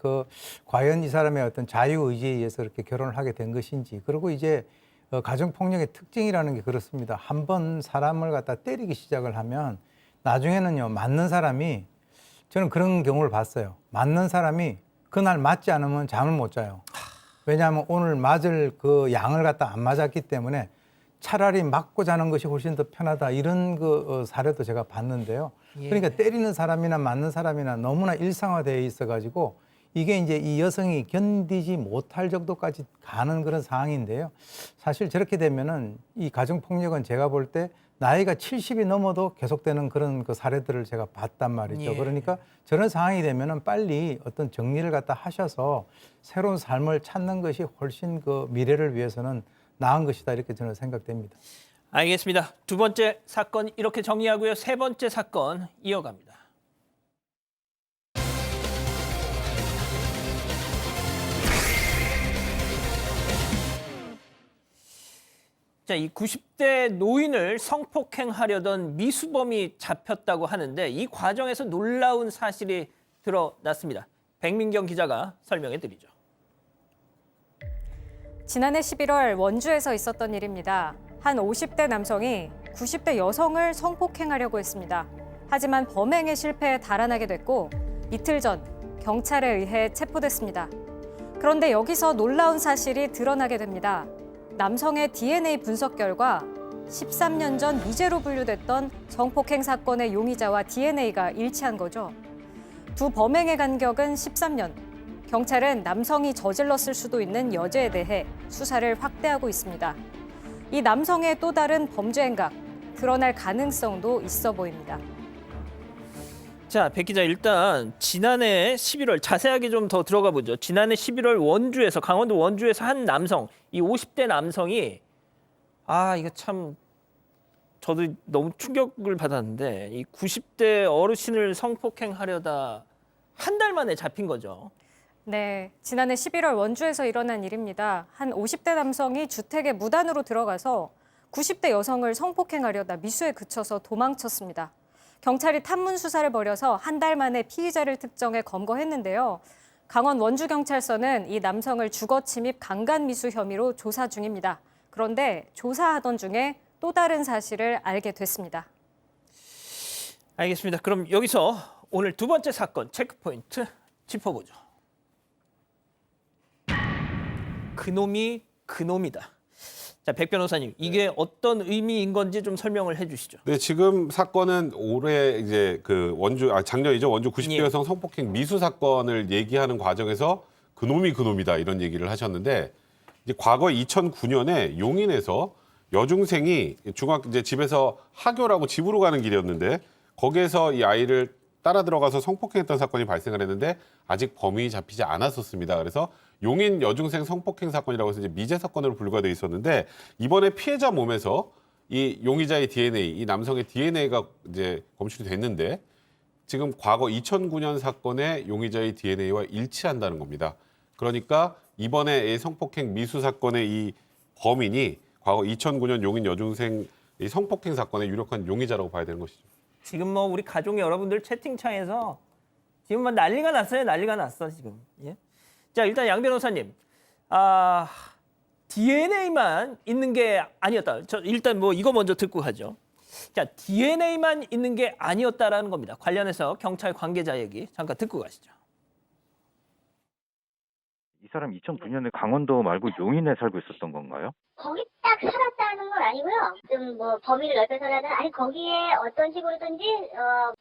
과연 이 사람의 어떤 자유의지에 의해서 이렇게 결혼을 하게 된 것인지, 그리고 이제 가정폭력의 특징이라는 게 그렇습니다. 한 번 사람을 갖다 때리기 시작을 하면 나중에는요, 맞는 사람이, 저는 그런 경우를 봤어요. 맞는 사람이 그날 맞지 않으면 잠을 못 자요. 왜냐하면 오늘 맞을 그 양을 갖다 안 맞았기 때문에 차라리 맞고 자는 것이 훨씬 더 편하다. 이런 사례도 제가 봤는데요. 그러니까 때리는 사람이나 맞는 사람이나 너무나 일상화되어 있어가지고 이게 이제 이 여성이 견디지 못할 정도까지 가는 그런 상황인데요. 사실 저렇게 되면은 이 가정폭력은 제가 볼 때 나이가 70이 넘어도 계속되는 그런 그 사례들을 제가 봤단 말이죠. 예. 그러니까 저런 상황이 되면은 빨리 어떤 정리를 갖다 하셔서 새로운 삶을 찾는 것이 훨씬 그 미래를 위해서는 나은 것이다, 이렇게 저는 생각됩니다. 알겠습니다. 두 번째 사건 이렇게 정리하고요. 세 번째 사건 이어갑니다. 자, 이 90대 노인을 성폭행하려던 미수범이 잡혔다고 하는데 이 과정에서 놀라운 사실이 드러났습니다. 백민경 기자가 설명해 드리죠. 지난해 11월 원주에서 있었던 일입니다. 한 50대 남성이 90대 여성을 성폭행하려고 했습니다. 하지만 범행에 실패해 달아나게 됐고 이틀 전 경찰에 의해 체포됐습니다. 그런데 여기서 놀라운 사실이 드러나게 됩니다. 남성의 DNA 분석 결과 13년 전 미제로 분류됐던 성폭행 사건의 용의자와 DNA가 일치한 거죠. 두 범행의 간격은 13년. 경찰은 남성이 저질렀을 수도 있는 여죄에 대해 수사를 확대하고 있습니다. 이 남성의 또 다른 범죄 행각, 드러날 가능성도 있어 보입니다. 자, 백 기자, 일단 지난해 11월 자세하게 좀 더 들어가 보죠. 지난해 11월 원주에서, 강원도 원주에서 한 남성, 이 50대 남성이 이거 참 저도 너무 충격을 받았는데 이 90대 어르신을 성폭행하려다 한 달 만에 잡힌 거죠. 네, 지난해 11월 원주에서 일어난 일입니다. 한 50대 남성이 주택에 무단으로 들어가서 90대 여성을 성폭행하려다 미수에 그쳐서 도망쳤습니다. 경찰이 탐문 수사를 벌여서 한 달 만에 피의자를 특정해 검거했는데요. 강원 원주경찰서는 이 남성을 주거 침입 강간미수 혐의로 조사 중입니다. 그런데 조사하던 중에 또 다른 사실을 알게 됐습니다. 알겠습니다. 그럼 여기서 오늘 두 번째 사건 체크포인트 짚어보죠. 그놈이 그놈이다. 자, 백 변호사님, 이게 어떤 의미인 건지 좀 설명을 해주시죠. 네, 지금 사건은 올해 이제 그 작년이죠. 원주 90대 여성 성폭행 미수 사건을 얘기하는 과정에서 그놈이 그놈이다 이런 얘기를 하셨는데 이제 과거 2009년에 용인에서 여중생이 이제 집에서 하교라고 집으로 가는 길이었는데 거기에서 이 아이를 따라 들어가서 성폭행했던 사건이 발생을 했는데 아직 범인이 잡히지 않았었습니다. 그래서 용인 여중생 성폭행 사건이라고 해서 이제 미제 사건으로 분류가 돼 있었는데 이번에 피해자 몸에서 이 용의자의 DNA, 이 남성의 DNA가 이제 검출이 됐는데 지금 과거 2009년 사건의 용의자의 DNA와 일치한다는 겁니다. 그러니까 이번에 이 성폭행 미수 사건의 이 범인이 과거 2009년 용인 여중생 이 성폭행 사건의 유력한 용의자라고 봐야 되는 것이죠. 지금 뭐 우리 가족 여러분들 채팅창에서 지금 뭐 난리가 났어요. 난리가 났어 지금. 예? 자, 일단 양 변호사님, DNA만 있는 게 아니었다. 저 일단 뭐 이거 먼저 듣고 가죠. 자, DNA만 있는 게 아니었다라는 겁니다. 관련해서 경찰 관계자 얘기 잠깐 듣고 가시죠. 이 사람 2009년에 강원도 말고 용인에 살고 있었던 건가요? 거기 딱 살았다는 건 아니고요. 좀 뭐 범위를 넓혀서라든 아니 거기에 어떤 식으로든지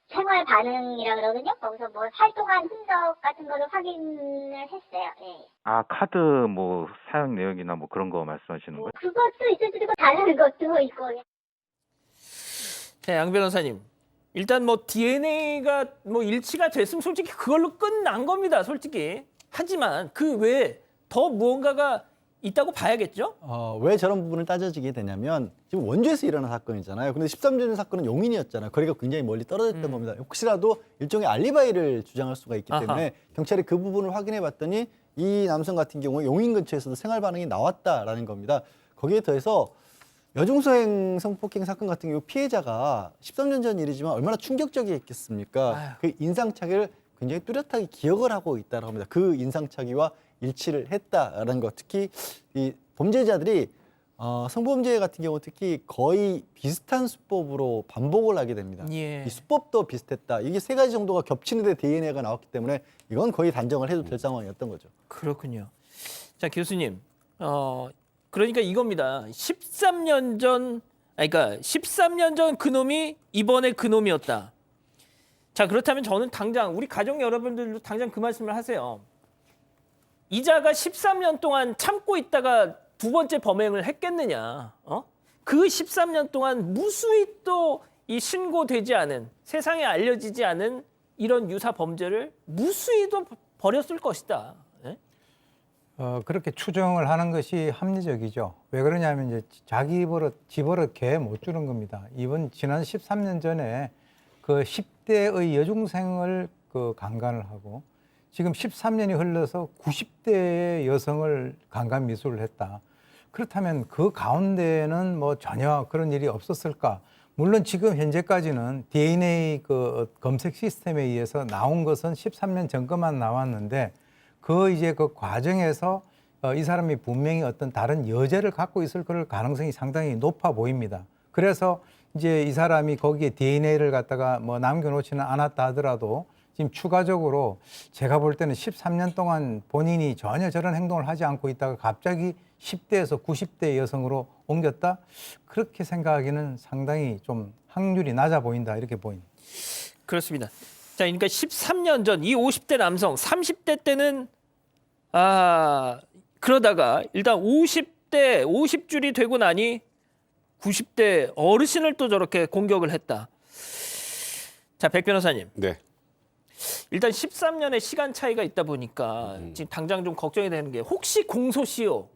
생활 반응이라 그러거든요. 거기서 뭐 활동한 흔적 같은 거를 확인을 했어요. 예. 카드 뭐 사용 내역이나 뭐 그런 거 말씀하시는 거예요? 그것도 있을 수도 있고 다른 것도 있고. 자, 양 변호사님, 일단 뭐 DNA가 뭐 일치가 됐으면 솔직히 그걸로 끝난 겁니다. 솔직히. 하지만 그 외에 더 무언가가 있다고 봐야겠죠? 왜 저런 부분을 따져지게 되냐면 지금 원주에서 일어난 사건이잖아요. 근데 13년 전 사건은 용인이었잖아요. 거리가 굉장히 멀리 떨어졌던 겁니다. 혹시라도 일종의 알리바이를 주장할 수가 있기 때문에 경찰이 그 부분을 확인해 봤더니 이 남성 같은 경우에 용인 근처에서도 생활 반응이 나왔다라는 겁니다. 거기에 더해서 여중생 성폭행 사건 같은 경우 피해자가 13년 전 일이지만 얼마나 충격적이었겠습니까? 그 인상착의를 굉장히 뚜렷하게 기억을 하고 있다고 합니다. 그 인상착의와 일치를 했다라는 것, 특히 이 범죄자들이 성범죄 같은 경우 특히 거의 비슷한 수법으로 반복을 하게 됩니다. 예. 이 수법도 비슷했다. 이게 세 가지 정도가 겹치는데 DNA가 나왔기 때문에 이건 거의 단정을 해도 될 상황이었던 거죠. 그렇군요. 자, 교수님, 그러니까 이겁니다. 13년 전, 그러니까 13년 전 그놈이 이번에 그놈이었다. 자, 그렇다면 저는 당장 우리 가족 여러분들도 당장 그 말씀을 하세요. 이자가 13년 동안 참고 있다가 두 번째 범행을 했겠느냐? 그 13년 동안 무수히 또 이 신고되지 않은, 세상에 알려지지 않은 이런 유사 범죄를 무수히도 벌였을 것이다. 네? 그렇게 추정을 하는 것이 합리적이죠. 왜 그러냐면 이제 자기 버릇, 지 버릇 개 못 주는 겁니다. 지난 13년 전에 그 10대의 여중생을 그 강간을 하고 지금 13년이 흘러서 90대의 여성을 강간 미수를 했다. 그렇다면 그 가운데는 뭐 전혀 그런 일이 없었을까? 물론 지금 현재까지는 DNA 그 검색 시스템에 의해서 나온 것은 13년 전 것만 나왔는데 그 이제 그 과정에서 이 사람이 분명히 어떤 다른 여죄를 갖고 있을 그럴 가능성이 상당히 높아 보입니다. 그래서 이제 이 사람이 거기에 DNA를 갖다가 뭐 남겨놓지는 않았다 하더라도 지금 추가적으로 제가 볼 때는 13년 동안 본인이 전혀 저런 행동을 하지 않고 있다가 갑자기 10대에서 90대 여성으로 옮겼다? 그렇게 생각하기는 상당히 좀 확률이 낮아 보인다 이렇게 보입니다. 그렇습니다. 자, 그러니까 13년 전 이 50대 남성 30대 때는 그러다가 일단 50줄이 되고 나니 90대 어르신을 또 저렇게 공격을 했다. 자, 백 변호사님. 네. 일단 13년의 시간 차이가 있다 보니까 지금 당장 좀 걱정이 되는 게 혹시 공소시효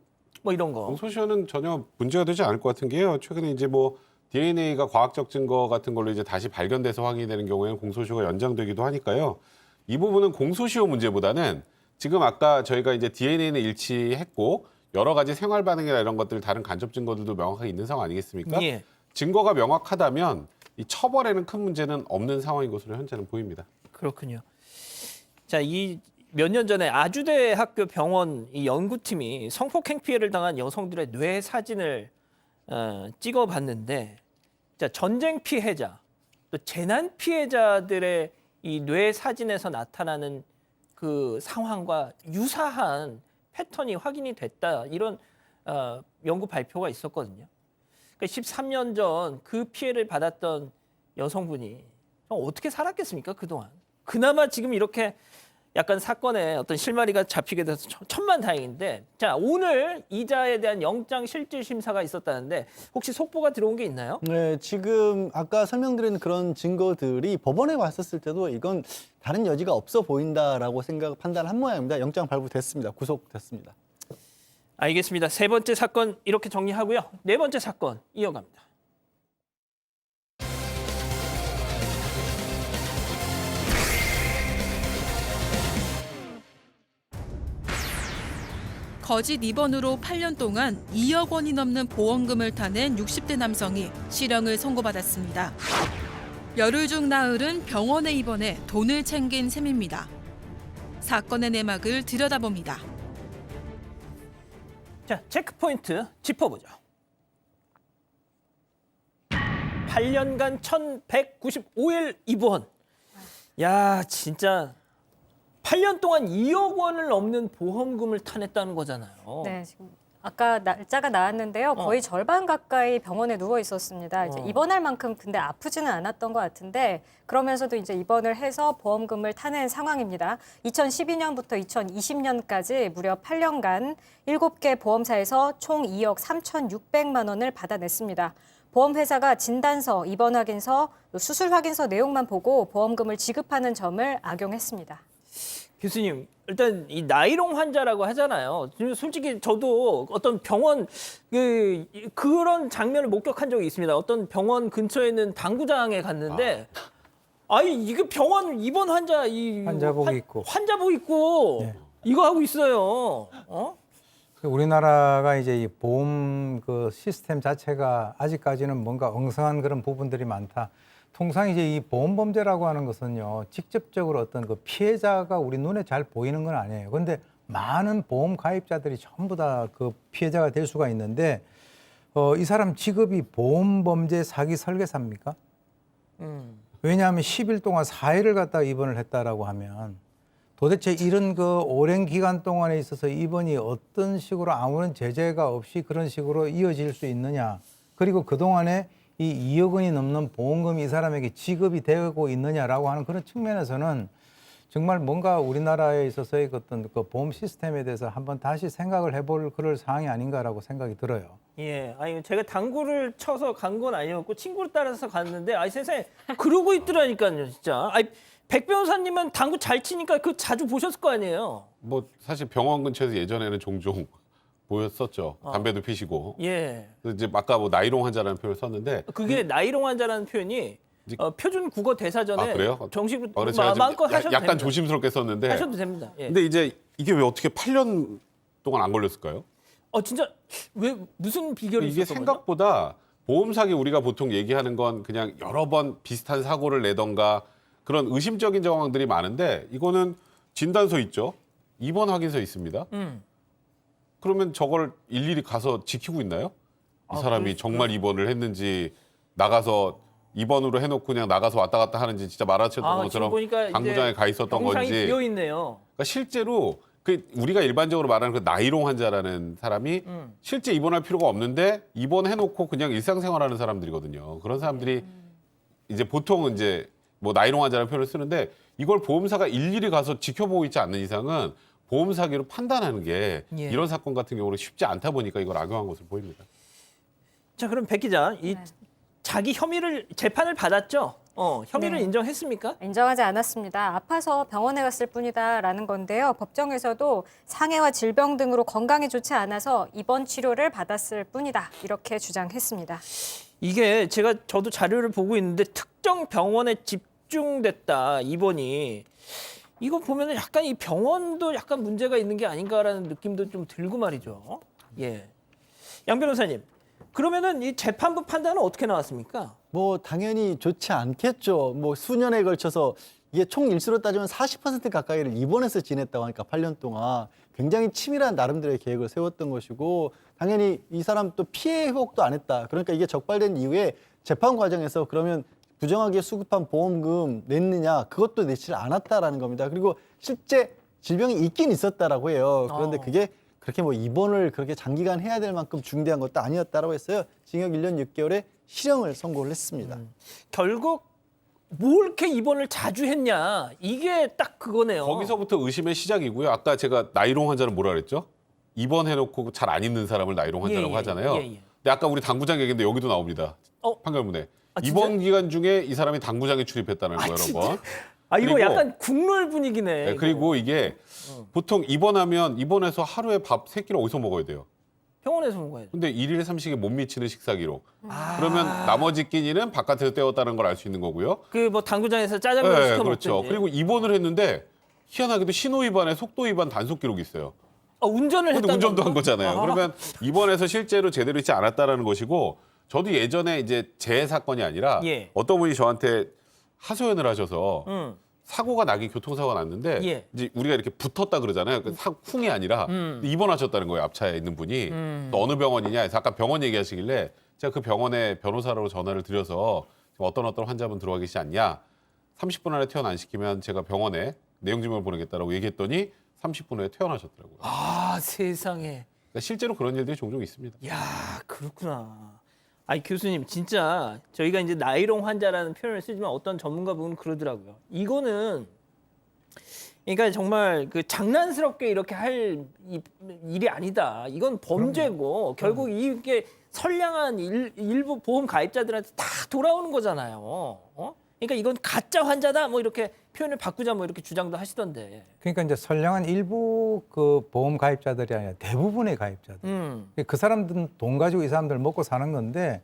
뭐 이런 거. 공소시효는 전혀 문제가 되지 않을 것 같은 게요. 최근에 이제 뭐 DNA가 과학적 증거 같은 걸로 이제 다시 발견돼서 확인이 되는 경우에는 공소시효가 연장되기도 하니까요. 이 부분은 공소시효 문제보다는 지금 아까 저희가 이제 DNA는 일치했고 여러 가지 생활 반응이나 이런 것들 다른 간접 증거들도 명확하게 있는 상황 아니겠습니까? 예. 증거가 명확하다면 이 처벌에는 큰 문제는 없는 상황인 것으로 현재는 보입니다. 그렇군요. 자, 이 몇 년 전에 아주대학교 병원 이 연구팀이 성폭행 피해를 당한 여성들의 뇌 사진을 찍어봤는데, 자, 전쟁 피해자, 또 재난 피해자들의 이 뇌 사진에서 나타나는 그 상황과 유사한 패턴이 확인이 됐다. 이런 연구 발표가 있었거든요. 그러니까 13년 전 그 피해를 받았던 여성분이 어떻게 살았겠습니까, 그동안? 그나마 지금 이렇게 약간 사건에 어떤 실마리가 잡히게 돼서 천만다행인데, 자, 오늘 이자에 대한 영장 실질 심사가 있었다는데 혹시 속보가 들어온 게 있나요? 네, 지금 아까 설명드린 그런 증거들이 법원에 왔었을 때도 이건 다른 여지가 없어 보인다라고 판단한 모양입니다. 영장 발부됐습니다. 구속됐습니다. 알겠습니다. 세 번째 사건 이렇게 정리하고요. 네 번째 사건 이어갑니다. 거짓 입원으로 8년 동안 2억 원이 넘는 보험금을 타낸 60대 남성이 실형을 선고받았습니다. 열흘 중 나흘은 병원에 입원해 돈을 챙긴 셈입니다. 사건의 내막을 들여다봅니다. 자, 체크포인트 짚어보죠. 8년간 1,195일 입원. 야, 진짜 8년 동안 2억 원을 넘는 보험금을 타냈다는 거잖아요. 네, 지금 아까 날짜가 나왔는데요. 거의 절반 가까이 병원에 누워 있었습니다. 이제 입원할 만큼 근데 아프지는 않았던 것 같은데 그러면서도 이제 입원을 해서 보험금을 타낸 상황입니다. 2012년부터 2020년까지 무려 8년간 7개 보험사에서 총 2억 3,600만 원을 받아냈습니다. 보험회사가 진단서, 입원 확인서, 수술 확인서 내용만 보고 보험금을 지급하는 점을 악용했습니다. 교수님, 일단 이 나이롱 환자라고 하잖아요. 솔직히 저도 어떤 병원 그런 장면을 목격한 적이 있습니다. 어떤 병원 근처에 있는 당구장에 갔는데 이게 병원 입원 환자 환자복 입고. 환자복 입고 네. 이거 하고 있어요. 우리나라가 이제 이 보험 그 시스템 자체가 아직까지는 뭔가 엉성한 그런 부분들이 많다. 통상 이제 이 보험 범죄라고 하는 것은요, 직접적으로 어떤 그 피해자가 우리 눈에 잘 보이는 건 아니에요. 그런데 많은 보험 가입자들이 전부 다 그 피해자가 될 수가 있는데, 이 사람 직업이 보험 범죄 사기 설계사입니까? 왜냐하면 10일 동안 4일을 갖다가 입원을 했다라고 하면 도대체 이런 그 오랜 기간 동안에 있어서 입원이 어떤 식으로 아무런 제재가 없이 그런 식으로 이어질 수 있느냐. 그리고 그동안에 이 2억 원이 넘는 보험금이 이 사람에게 지급이 되고 있느냐라고 하는 그런 측면에서는 정말 뭔가 우리나라에 있어서의 어떤 그 보험 시스템에 대해서 한번 다시 생각을 해볼 그럴 사항이 아닌가라고 생각이 들어요. 예, 제가 당구를 쳐서 간 건 아니었고 친구를 따라서 갔는데 세상에 그러고 있더라니까요, 진짜. 백 변호사님은 당구 잘 치니까 그 자주 보셨을 거 아니에요. 뭐 사실 병원 근처에서 예전에는 종종 보였었죠. 담배도 피시고. 예. 그래서 이제 아까 뭐 나이롱 환자라는 표현을 썼는데 그게 나이롱 환자라는 표현이 표준 국어 대사전에 그래요? 정식으로 그래서 제가 좀 마음껏 하셔도 약간 됩니다. 조심스럽게 썼는데. 하셔도 됩니다. 예. 근데 이제 이게 왜 어떻게 8년 동안 안 걸렸을까요? 진짜 왜 무슨 비결이 이게 있었던 거죠? 생각보다 보험 사기 우리가 보통 얘기하는 건 그냥 여러 번 비슷한 사고를 내던가 그런 의심적인 정황들이 많은데 이거는 진단서 있죠. 입원 확인서 있습니다. 그러면 저걸 일일이 가서 지키고 있나요? 이 사람이 정말 입원을 했는지 나가서 입원으로 해놓고 그냥 나가서 왔다 갔다 하는지 진짜 말하셨던 지금 것처럼 보니까 당구장에 이제 가 있었던 병상이 건지. 비어 있네요. 그러니까 실제로 그 우리가 일반적으로 말하는 그 나이롱 환자라는 사람이 실제 입원할 필요가 없는데 입원해놓고 그냥 일상생활하는 사람들이거든요. 그런 사람들이 이제 보통은 이제 뭐 나이롱 환자라는 표현을 쓰는데 이걸 보험사가 일일이 가서 지켜보고 있지 않는 이상은 보험 사기로 판단하는 게 예. 이런 사건 같은 경우는 쉽지 않다 보니까 이걸 악용한 것으로 보입니다. 자, 그럼 백 기자, 이 네. 자기 혐의를 재판을 받았죠? 혐의를 네. 인정했습니까? 인정하지 않았습니다. 아파서 병원에 갔을 뿐이다라는 건데요. 법정에서도 상해와 질병 등으로 건강이 좋지 않아서 입원 치료를 받았을 뿐이다. 이렇게 주장했습니다. 이게 저도 자료를 보고 있는데 특정 병원에 집중됐다 입원이 이거 보면은 약간 이 병원도 약간 문제가 있는 게 아닌가라는 느낌도 좀 들고 말이죠. 예, 양 변호사님, 그러면은 이 재판부 판단은 어떻게 나왔습니까? 뭐 당연히 좋지 않겠죠. 뭐 수년에 걸쳐서 이게 총 일수로 따지면 40% 가까이를 입원해서 지냈다고 하니까 8년 동안 굉장히 치밀한 나름대로의 계획을 세웠던 것이고 당연히 이 사람 또 피해 회복도 안 했다. 그러니까 이게 적발된 이후에 재판 과정에서 그러면 부정하게 수급한 보험금 냈느냐 그것도 내지를 않았다라는 겁니다. 그리고 실제 질병이 있긴 있었다라고 해요. 그런데 그게 그렇게 뭐 입원을 그렇게 장기간 해야 될 만큼 중대한 것도 아니었다라고 했어요. 징역 1년 6개월에 실형을 선고를 했습니다. 결국 뭘 이렇게 입원을 자주 했냐 이게 딱 그거네요. 거기서부터 의심의 시작이고요. 아까 제가 나이롱 환자는 뭐라 그랬죠? 입원해놓고 잘 안 있는 사람을 나이롱 환자라고 예, 예, 하잖아요. 예, 예. 근데 아까 우리 당구장 얘기인데 여기도 나옵니다. 판결문에. 아, 진짜요? 입원 기간 중에 이 사람이 당구장에 출입했다는 거예요, 진짜? 여러분. 아 이거 그리고- 약간 국룰 분위기네. 네, 이거. 그리고 이게 보통 입원해서 하루에 밥 3끼를 어디서 먹어야 돼요? 병원에서 먹어야 돼. 근데 일일 삼식에 못 미치는 식사 기록. 아. 그러면 나머지 끼니는 바깥에서 때웠다는 걸 알 수 있는 거고요. 그 뭐 당구장에서 짜장면 네, 시켜 그렇죠. 먹든지. 그리고 입원을 했는데 희한하게도 신호 위반에 속도 위반 단속 기록이 있어요. 운전을 근데 했다는 운전도 한 건가? 거잖아요. 아. 그러면 입원해서 실제로 제대로 있지 않았다라는 것이고 저도 예전에 이제 제 사건이 아니라 예. 어떤 분이 저한테 하소연을 하셔서 음. 사고가 나기 교통사고가 났는데 예. 이제 우리가 이렇게 붙었다 그러잖아요. 그 쿵이 아니라 입원하셨다는 거예요. 앞차에 있는 분이. 또 어느 병원이냐 해서 아까 병원 얘기하시길래 제가 그 병원에 변호사로 전화를 드려서 지금 어떤 환자분 들어와 계시지 않냐. 30분 안에 퇴원 안 시키면 제가 병원에 내용 증명을 보내겠다라고 얘기했더니 30분 후에 퇴원하셨더라고요. 아 세상에. 그러니까 실제로 그런 일들이 종종 있습니다. 야 그렇구나. 아니 교수님 진짜 저희가 이제 나이롱 환자라는 표현을 쓰지만 어떤 전문가분은 그러더라고요. 이거는 그러니까 정말 그 장난스럽게 이렇게 할 일이 아니다. 이건 범죄고 결국 이게 선량한 일부 보험 가입자들한테 다 돌아오는 거잖아요. 그러니까 이건 가짜 환자다 뭐 이렇게 표현을 바꾸자 뭐 이렇게 주장도 하시던데. 그러니까 이제 선량한 일부 그 보험 가입자들이 아니라 대부분의 가입자들. 그 사람들은 돈 가지고 이 사람들 먹고 사는 건데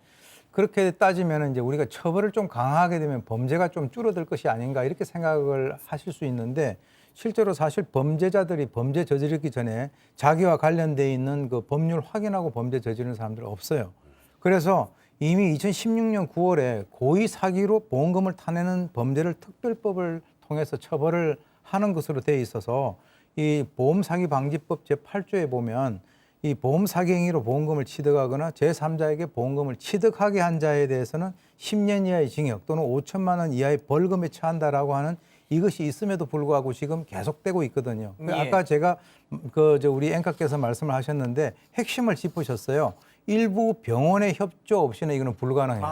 그렇게 따지면 이제 우리가 처벌을 좀 강하게 되면 범죄가 좀 줄어들 것이 아닌가 이렇게 생각을 하실 수 있는데 실제로 사실 범죄자들이 범죄 저지르기 전에 자기와 관련돼 있는 그 법률 확인하고 범죄 저지르는 사람들은 없어요. 그래서 이미 2016년 9월에 고의 사기로 보험금을 타내는 범죄를 특별법을 통해서 처벌을 하는 것으로 돼 있어서 이 보험사기방지법 제8조에 보면 이 보험사기 행위로 보험금을 취득하거나 제3자에게 보험금을 취득하게 한 자에 대해서는 10년 이하의 징역 또는 5천만 원 이하의 벌금에 처한다라고 하는 이것이 있음에도 불구하고 지금 계속되고 있거든요. 예. 아까 제가 우리 앵커께서 말씀을 하셨는데 핵심을 짚으셨어요. 일부 병원의 협조 없이는 이거는 불가능해요.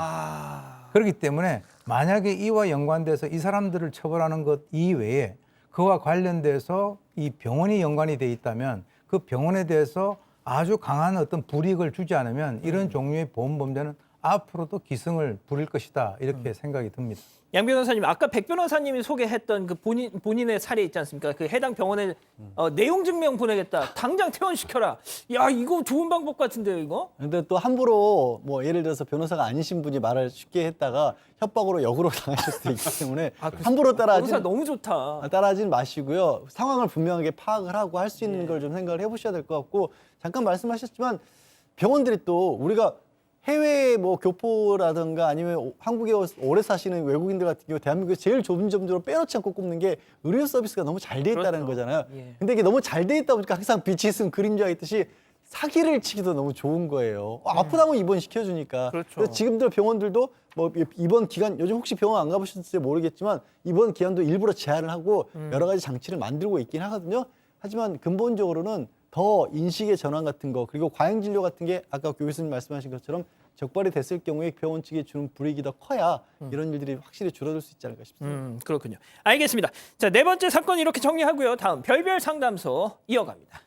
그렇기 때문에 만약에 이와 연관돼서 이 사람들을 처벌하는 것 이외에 그와 관련돼서 이 병원이 연관이 돼 있다면 그 병원에 대해서 아주 강한 어떤 불이익을 주지 않으면 이런 종류의 보험 범죄는 앞으로도 기승을 부릴 것이다 이렇게 생각이 듭니다. 양 변호사님, 아까 백 변호사님이 소개했던 그 본인의 사례 있지 않습니까? 그 해당 병원에 내용 증명 보내겠다. 당장 퇴원시켜라. 야, 이거 좋은 방법 같은데요, 이거? 근데 또 함부로 뭐 예를 들어서 변호사가 아니신 분이 말을 쉽게 했다가 협박으로 역으로 당하실 수도 있기 때문에 함부로 변호사 너무 좋다. 따라하진 마시고요. 상황을 분명하게 파악을 하고 할 수 있는 걸 좀 생각을 해보셔야 될 것 같고 잠깐 말씀하셨지만 병원들이 또 우리가 해외 뭐 교포라든가 아니면 한국에 오래 사시는 외국인들 같은 경우 대한민국에 제일 좁은 점으로 빼놓지 않고 꼽는 게 의료 서비스가 너무 잘 돼 있다는 그렇죠. 거잖아요. 예. 근데 이게 너무 잘 돼 있다 보니까 항상 빛이 있으면 그림자가 있듯이 사기를 치기도 너무 좋은 거예요. 아프다면 입원 시켜주니까. 그렇죠. 그래서 지금들 병원들도 뭐 입원 기간 요즘 혹시 병원 안 가보셨을지 모르겠지만 입원 기간도 일부러 제한을 하고 여러 가지 장치를 만들고 있긴 하거든요. 하지만 근본적으로는 더 인식의 전환 같은 거 그리고 과잉 진료 같은 게 아까 교수님 말씀하신 것처럼 적발이 됐을 경우에 병원 측이 주는 불이익이 더 커야 이런 일들이 확실히 줄어들 수 있지 않을까 싶습니다. 그렇군요. 알겠습니다. 자, 네 번째 사건 이렇게 정리하고요. 다음 별별 상담소 이어갑니다.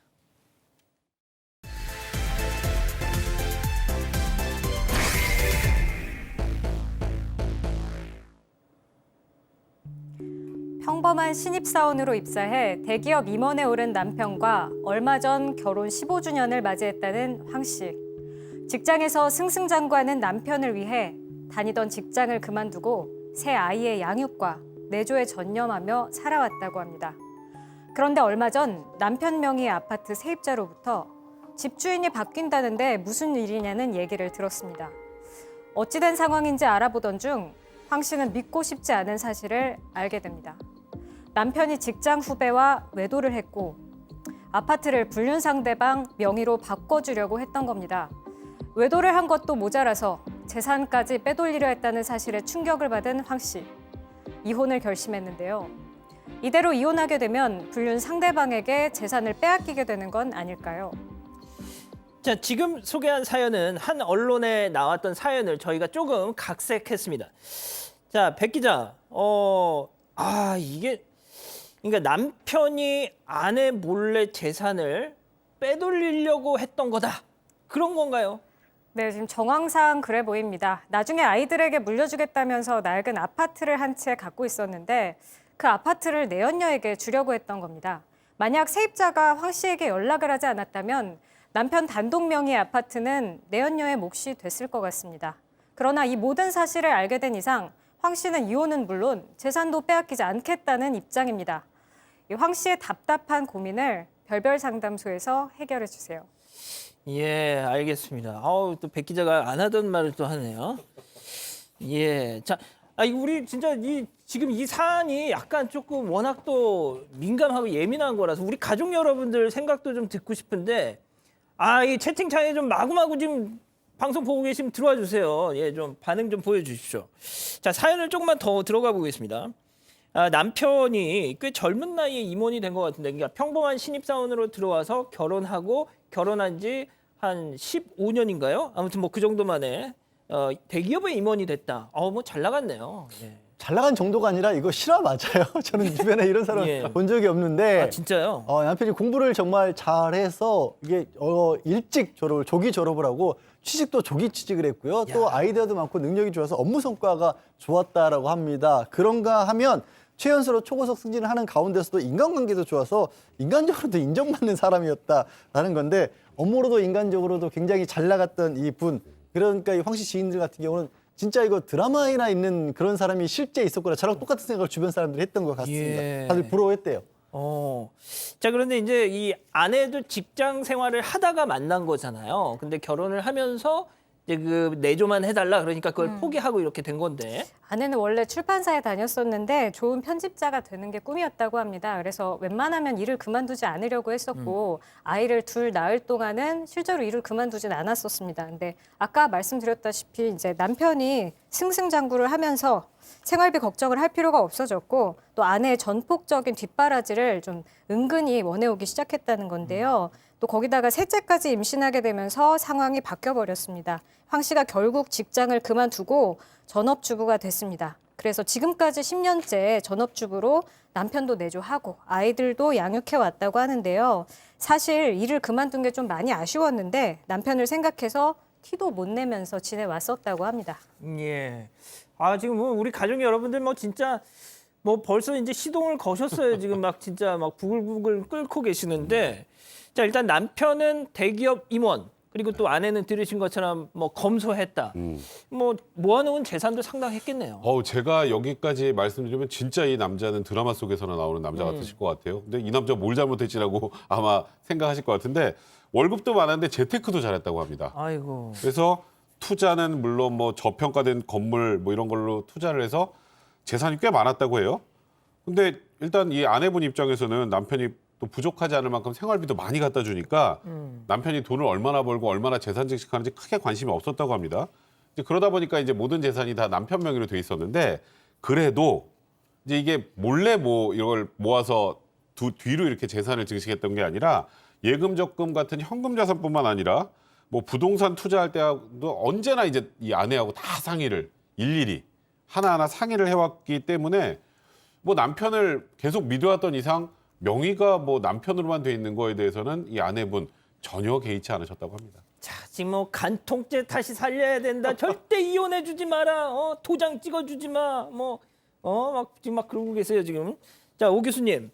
평범한 신입사원으로 입사해 대기업 임원에 오른 남편과 얼마 전 결혼 15주년을 맞이했다는 황 씨. 직장에서 승승장구하는 남편을 위해 다니던 직장을 그만두고 새 아이의 양육과 내조에 전념하며 살아왔다고 합니다. 그런데 얼마 전 남편 명의의 아파트 세입자로부터 집주인이 바뀐다는데 무슨 일이냐는 얘기를 들었습니다. 어찌된 상황인지 알아보던 중 황 씨는 믿고 싶지 않은 사실을 알게 됩니다. 남편이 직장 후배와 외도를 했고 아파트를 불륜 상대방 명의로 바꿔주려고 했던 겁니다. 외도를 한 것도 모자라서 재산까지 빼돌리려 했다는 사실에 충격을 받은 황 씨. 이혼을 결심했는데요. 이대로 이혼하게 되면 불륜 상대방에게 재산을 빼앗기게 되는 건 아닐까요? 자, 지금 소개한 사연은 한 언론에 나왔던 사연을 저희가 조금 각색했습니다. 자, 백 기자, 이게 그러니까 남편이 아내 몰래 재산을 빼돌리려고 했던 거다. 그런 건가요? 네, 지금 정황상 그래 보입니다. 나중에 아이들에게 물려주겠다면서 낡은 아파트를 한 채 갖고 있었는데 그 아파트를 내연녀에게 주려고 했던 겁니다. 만약 세입자가 황 씨에게 연락을 하지 않았다면 남편 단독 명의의 아파트는 내연녀의 몫이 됐을 것 같습니다. 그러나 이 모든 사실을 알게 된 이상 황 씨는 이혼은 물론 재산도 빼앗기지 않겠다는 입장입니다. 이 황 씨의 답답한 고민을 별별 상담소에서 해결해 주세요. 예, 알겠습니다. 또 백 기자가 안 하던 말을 또 하네요. 예, 자, 우리 진짜 지금 이 사안이 약간 조금 워낙 또 민감하고 예민한 거라서 우리 가족 여러분들 생각도 좀 듣고 싶은데, 이 채팅창에 좀 마구마구 지금 방송 보고 계시면 들어와 주세요. 예, 좀 반응 좀 보여주십시오. 자, 사연을 조금만 더 들어가 보겠습니다. 남편이 꽤 젊은 나이에 임원이 된 것 같은데, 그러니까 평범한 신입사원으로 들어와서 결혼하고 결혼한 지 한 15년인가요? 아무튼 뭐 그 정도 만에 대기업에 임원이 됐다. 뭐 잘 나갔네요. 예. 잘 나간 정도가 아니라 이거 실화 맞아요. 저는 주변에 이런 사람 예. 본 적이 없는데 진짜요? 남편이 공부를 정말 잘해서 이게 일찍 조기 졸업을 하고 취직도 조기 취직을 했고요. 또 아이디어도 많고 능력이 좋아서 업무 성과가 좋았다라고 합니다. 그런가 하면 최연소로 초고속 승진을 하는 가운데서도 인간관계도 좋아서 인간적으로도 인정받는 사람이었다라는 건데 업무로도 인간적으로도 굉장히 잘 나갔던 이 분. 그러니까 이 황 씨 지인들 같은 경우는 진짜 이거 드라마에나 있는 그런 사람이 실제 있었구나. 저랑 똑같은 생각을 주변 사람들이 했던 것 같습니다. 예. 다들 부러워했대요. 자, 그런데 이제 이 아내도 직장 생활을 하다가 만난 거잖아요. 근데 결혼을 하면서 이제 그 내조만 해달라 그러니까 그걸 포기하고 이렇게 된 건데. 아내는 원래 출판사에 다녔었는데 좋은 편집자가 되는 게 꿈이었다고 합니다. 그래서 웬만하면 일을 그만두지 않으려고 했었고 아이를 둘 낳을 동안은 실제로 일을 그만두진 않았었습니다. 근데 아까 말씀드렸다시피 이제 남편이 승승장구를 하면서 생활비 걱정을 할 필요가 없어졌고 또 아내의 전폭적인 뒷바라지를 좀 은근히 원해오기 시작했다는 건데요. 또 거기다가 셋째까지 임신하게 되면서 상황이 바뀌어버렸습니다. 황 씨가 결국 직장을 그만두고 전업주부가 됐습니다. 그래서 지금까지 10년째 전업주부로 남편도 내조하고 아이들도 양육해왔다고 하는데요. 사실 일을 그만둔 게 좀 많이 아쉬웠는데 남편을 생각해서 티도 못 내면서 지내왔었다고 합니다. 예. 지금 뭐 우리 가족 여러분들 뭐 진짜 뭐 벌써 이제 시동을 거셨어요. 지금 막 진짜 막 부글부글 끓고 계시는데, 자, 일단 남편은 대기업 임원, 그리고 또 아내는 들으신 것처럼 뭐 검소했다. 뭐 모아놓은 재산도 상당했겠네요. 제가 여기까지 말씀드리면 진짜 이 남자는 드라마 속에서나 나오는 남자 같으실 것 같아요. 근데 이 남자 뭘 잘못했지라고 아마 생각하실 것 같은데 월급도 많았는데 재테크도 잘했다고 합니다. 아이고. 그래서 투자는 물론 뭐 저평가된 건물 뭐 이런 걸로 투자를 해서 재산이 꽤 많았다고 해요. 근데 일단 이 아내분 입장에서는 남편이 또 또 부족하지 않을 만큼 생활비도 많이 갖다 주니까 남편이 돈을 얼마나 벌고 얼마나 재산 증식하는지 크게 관심이 없었다고 합니다. 이제 그러다 보니까 이제 모든 재산이 다 남편 명의로 돼 있었는데 그래도 이제 이게 몰래 뭐 이걸 모아서 뒤로 이렇게 재산을 증식했던 게 아니라 예금 적금 같은 현금 자산뿐만 아니라 뭐 부동산 투자할 때도 언제나 이제 이 아내하고 다 상의를 일일이 하나하나 상의를 해왔기 때문에 뭐 남편을 계속 믿어왔던 이상 명의가 뭐 남편으로만 돼 있는 거에 대해서는 이 아내분 전혀 개의치 않으셨다고 합니다. 자, 지금 뭐 간통죄 다시 살려야 된다. 절대 이혼해주지 마라. 도장 찍어주지 마. 막 지금 막 그러고 계세요 지금. 자, 오 교수님.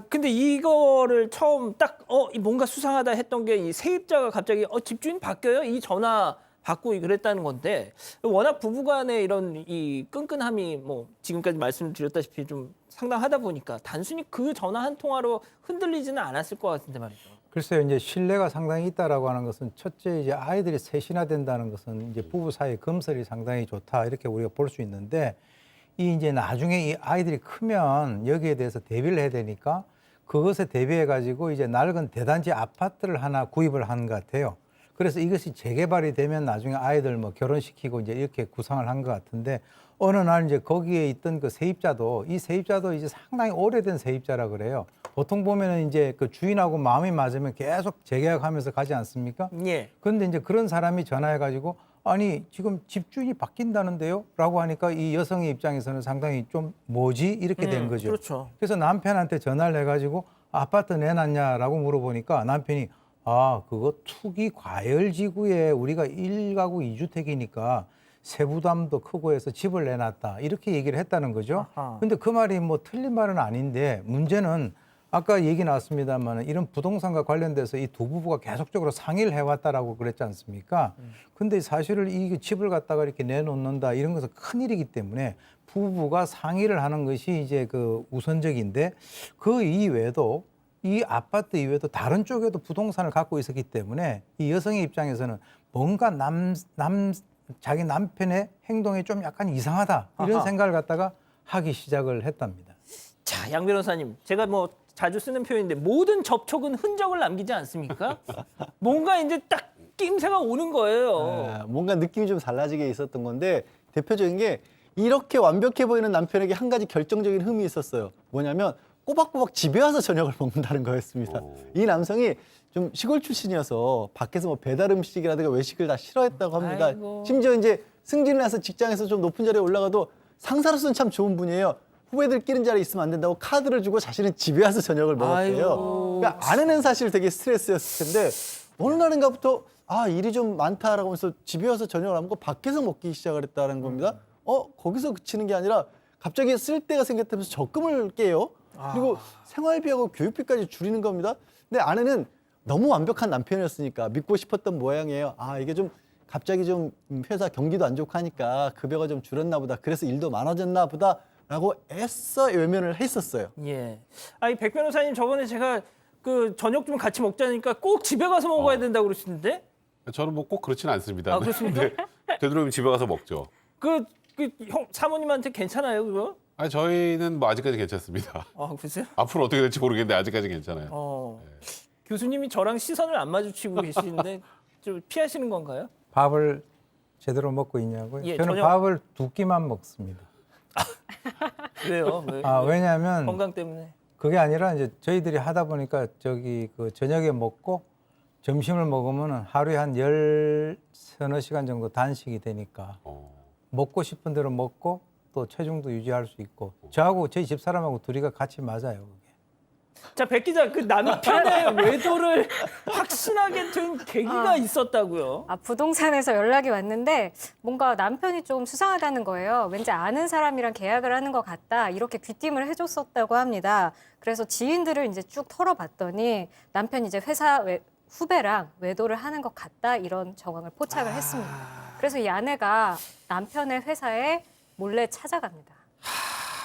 근데 이거를 처음 딱 뭔가 수상하다 했던 게 이 세입자가 갑자기 집주인 바뀌어요? 이 전화 받고 그랬다는 건데 워낙 부부간의 이런 이 끈끈함이 뭐 지금까지 말씀드렸다시피 좀 상당하다 보니까 단순히 그 전화 한 통화로 흔들리지는 않았을 것 같은데 말이죠. 글쎄요, 이제 신뢰가 상당히 있다라고 하는 것은 첫째 이제 아이들이 셋이나 된다는 것은 이제 부부 사이 금슬이 상당히 좋다 이렇게 우리가 볼 수 있는데 이 이제 나중에 이 아이들이 크면 여기에 대해서 대비를 해야 되니까 그것에 대비해 가지고 이제 낡은 대단지 아파트를 하나 구입을 한 것 같아요. 그래서 이것이 재개발이 되면 나중에 아이들 뭐 결혼시키고 이제 이렇게 구상을 한 것 같은데 어느 날 이제 거기에 있던 그 세입자도 이 세입자도 이제 상당히 오래된 세입자라 그래요. 보통 보면은 이제 그 주인하고 마음이 맞으면 계속 재계약하면서 가지 않습니까? 예. 그런데 이제 그런 사람이 전화해 가지고 아니 지금 집주인이 바뀐다는데요? 라고 하니까 이 여성의 입장에서는 상당히 좀 뭐지? 이렇게 된 거죠. 그렇죠. 그래서 남편한테 전화를 해가지고 아파트 내놨냐라고 물어보니까 남편이 그거 투기 과열지구에 우리가 1가구 2주택이니까 세부담도 크고 해서 집을 내놨다. 이렇게 얘기를 했다는 거죠. 아하. 근데 그 말이 뭐 틀린 말은 아닌데 문제는 아까 얘기 나왔습니다만 이런 부동산과 관련돼서 이 두 부부가 계속적으로 상의를 해왔다라고 그랬지 않습니까? 근데 사실은 이 집을 갖다가 이렇게 내놓는다 이런 것은 큰일이기 때문에 부부가 상의를 하는 것이 이제 그 우선적인데 그 이외에도 이 아파트 이외에도 다른 쪽에도 부동산을 갖고 있었기 때문에 이 여성의 입장에서는 뭔가 자기 남편의 행동이 좀 약간 이상하다 이런 아하. 생각을 갖다가 하기 시작을 했답니다. 자, 양 변호사님, 제가 뭐 자주 쓰는 표현인데 모든 접촉은 흔적을 남기지 않습니까? 뭔가 이제 딱 낌새가 오는 거예요. 뭔가 느낌이 좀 달라지게 있었던 건데 대표적인 게 이렇게 완벽해 보이는 남편에게 한 가지 결정적인 흠이 있었어요. 뭐냐면 꼬박꼬박 집에 와서 저녁을 먹는다는 거였습니다. 이 남성이 좀 시골 출신이어서 밖에서 뭐 배달 음식이라든가 외식을 다 싫어했다고 합니다. 아이고. 심지어 이제 승진을 해서 직장에서 좀 높은 자리에 올라가도 상사로서는 참 좋은 분이에요. 후배들끼리 자리에 있으면 안 된다고 카드를 주고 자신은 집에 와서 저녁을 먹었대요. 아이고. 그러니까 아내는 사실 되게 스트레스였을 텐데 어느 날인가부터 일이 좀 많다라고 하면서 집에 와서 저녁을 안 먹고 밖에서 먹기 시작을 했다는 겁니다. 거기서 그치는 게 아니라 갑자기 쓸 데가 생겼다면서 적금을 깨요. 그리고 생활비하고 교육비까지 줄이는 겁니다. 근데 아내는 너무 완벽한 남편이었으니까 믿고 싶었던 모양이에요. 이게 좀 갑자기 좀 회사 경기도 안 좋고 하니까 급여가 좀 줄었나 보다. 그래서 일도 많아졌나 보다. 라고 애써 외면을 했었어요. 예. 백 변호사님 저번에 제가 그 저녁 좀 같이 먹자니까 꼭 집에 가서 먹어야 된다고 그러시는데 저는 뭐 꼭 그렇지는 않습니다. 그렇습니까? 네. 되도록이면 집에 가서 먹죠. 형 사모님한테 괜찮아요 그거? 저희는 뭐 아직까지 괜찮습니다. 글쎄요? 앞으로 어떻게 될지 모르겠는데 아직까지 괜찮아요. 교수님이 저랑 시선을 안 마주치고 계시는데 좀 피하시는 건가요? 밥을 제대로 먹고 있냐고요? 예, 저는 전혀- 밥을 2끼만 먹습니다. 왜요? 왜냐하면 건강 때문에. 그게 아니라 이제 저희들이 하다 보니까 그 저녁에 먹고 점심을 먹으면 하루에 한 13어 시간 정도 단식이 되니까 먹고 싶은 대로 먹고 또 체중도 유지할 수 있고 저하고 저희 집사람하고 둘이가 같이 맞아요. 그게. 자, 백 기자, 그 남편의 외도를 확신하게 된 계기가 있었다고요? 부동산에서 연락이 왔는데 뭔가 남편이 좀 수상하다는 거예요. 왠지 아는 사람이랑 계약을 하는 것 같다. 이렇게 귀띔을 해줬었다고 합니다. 그래서 지인들을 이제 쭉 털어봤더니 남편이 이제 회사 후배랑 외도를 하는 것 같다. 이런 정황을 포착을 했습니다. 그래서 이 아내가 남편의 회사에 몰래 찾아갑니다.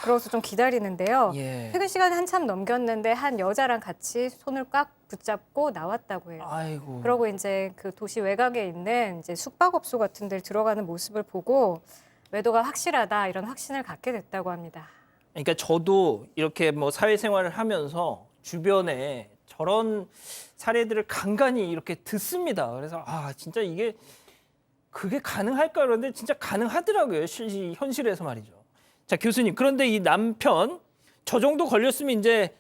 그러고서 좀 기다리는데요. 예. 퇴근 시간 한참 넘겼는데 한 여자랑 같이 손을 꽉 붙잡고 나왔다고 해요. 아이고. 그러고 이제 그 도시 외곽에 있는 이제 숙박업소 같은 데 들어가는 모습을 보고 외도가 확실하다 이런 확신을 갖게 됐다고 합니다. 그러니까 저도 이렇게 뭐 사회생활을 하면서 주변에 저런 사례들을 간간히 이렇게 듣습니다. 그래서 아 진짜 이게 그게 가능할까 그런데 진짜 가능하더라고요. 현실에서 말이죠. 자 교수님 그런데 이 남편 저 정도 걸렸으면 이제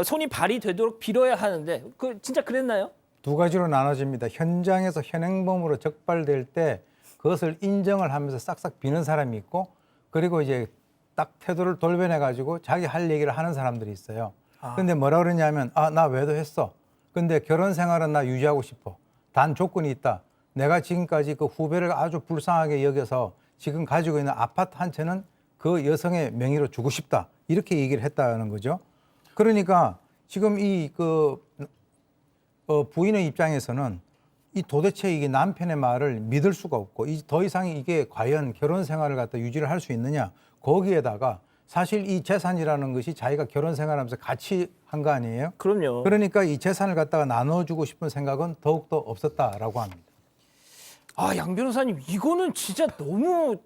손이 발이 되도록 빌어야 하는데 그 진짜 그랬나요? 두 가지로 나눠집니다. 현장에서 현행범으로 적발될 때 그것을 인정을 하면서 싹싹 비는 사람이 있고 그리고 이제 딱 태도를 돌변해 가지고 자기 할 얘기를 하는 사람들이 있어요. 근데 뭐라 그러냐면 나 외도했어. 근데 결혼 생활은 나 유지하고 싶어. 단 조건이 있다. 내가 지금까지 그 후배를 아주 불쌍하게 여겨서 지금 가지고 있는 아파트 한 채는 그 여성의 명의로 주고 싶다. 이렇게 얘기를 했다는 거죠. 그러니까 지금 이 부인의 입장에서는 이 도대체 이게 남편의 말을 믿을 수가 없고 더 이상 이게 과연 결혼 생활을 갖다 유지를 할 수 있느냐. 거기에다가 사실 이 재산이라는 것이 자기가 결혼 생활하면서 같이 한 거 아니에요? 그럼요. 그러니까 이 재산을 갖다가 나눠주고 싶은 생각은 더욱더 없었다라고 합니다. 아, 양 변호사님 이거는 진짜 너무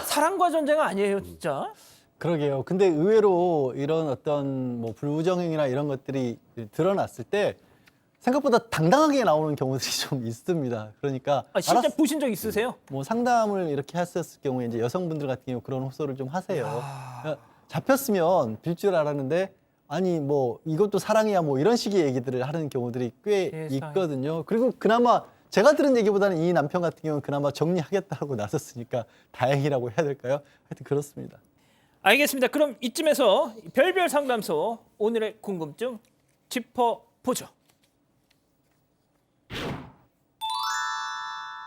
사랑과 전쟁 아니에요, 진짜? 그러게요. 근데 의외로 이런 어떤 뭐 불우정행이나 이런 것들이 드러났을 때 생각보다 당당하게 나오는 경우들이 좀 있습니다. 그러니까 아, 실제 보신 적 있으세요? 뭐 상담을 이렇게 했었을 경우에 이제 여성분들 같은 경우 그런 호소를 좀 하세요. 그러니까 잡혔으면 빌 줄 알았는데 아니 뭐 이것도 사랑이야 뭐 이런 식의 얘기들을 하는 경우들이 꽤 세상에. 있거든요. 그리고 그나마 제가 들은 얘기보다는 이 남편 같은 경우는 그나마 정리하겠다고 나섰으니까 다행이라고 해야 될까요? 하여튼 그렇습니다. 알겠습니다. 그럼 이쯤에서 별별 상담소 오늘의 궁금증 짚어보죠.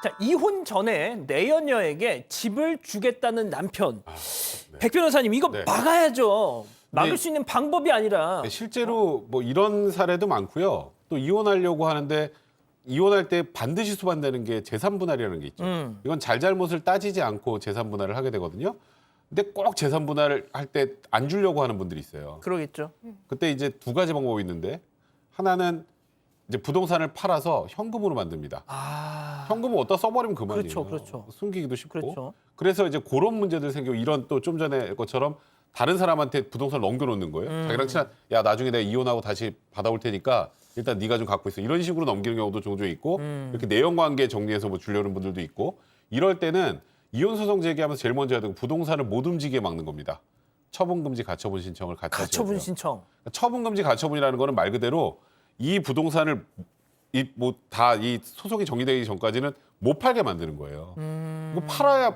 자, 이혼 전에 내연녀에게 집을 주겠다는 남편. 백 변호사님 이거 네. 막아야죠. 막을 네. 수 있는 방법이 아니라. 실제로 뭐 이런 사례도 많고요. 또 이혼하려고 하는데 이혼할 때 반드시 수반되는 게 재산 분할이라는 게 있죠. 이건 잘잘못을 따지지 않고 재산 분할을 하게 되거든요. 근데 꼭 재산 분할을 할 때 안 주려고 하는 분들이 있어요. 그러겠죠. 그때 이제 두 가지 방법이 있는데 하나는 이제 부동산을 팔아서 현금으로 만듭니다. 현금을 어디다 써버리면 그만이에요. 그렇죠, 그렇죠. 숨기기도 쉽고. 그렇죠. 그래서 이제 그런 문제들 생기고 이런 또 좀 전에 것처럼 다른 사람한테 부동산을 넘겨놓는 거예요. 자기랑 친한 야 나중에 내가 이혼하고 다시 받아올 테니까 일단 네가 좀 갖고 있어. 이런 식으로 넘기는 경우도 종종 있고 이렇게 내연관계 정리해서 뭐 주려는 분들도 있고 이럴 때는 이혼 소송 제기하면서 제일 먼저 해야 되고 부동산을 못 움직이게 막는 겁니다. 처분금지 가처분 신청을 같이 하셔야 가처분 돼요. 신청. 처분금지 가처분이라는 거는 말 그대로 이 부동산을 이 소송이 정리되기 전까지는 못 팔게 만드는 거예요. 뭐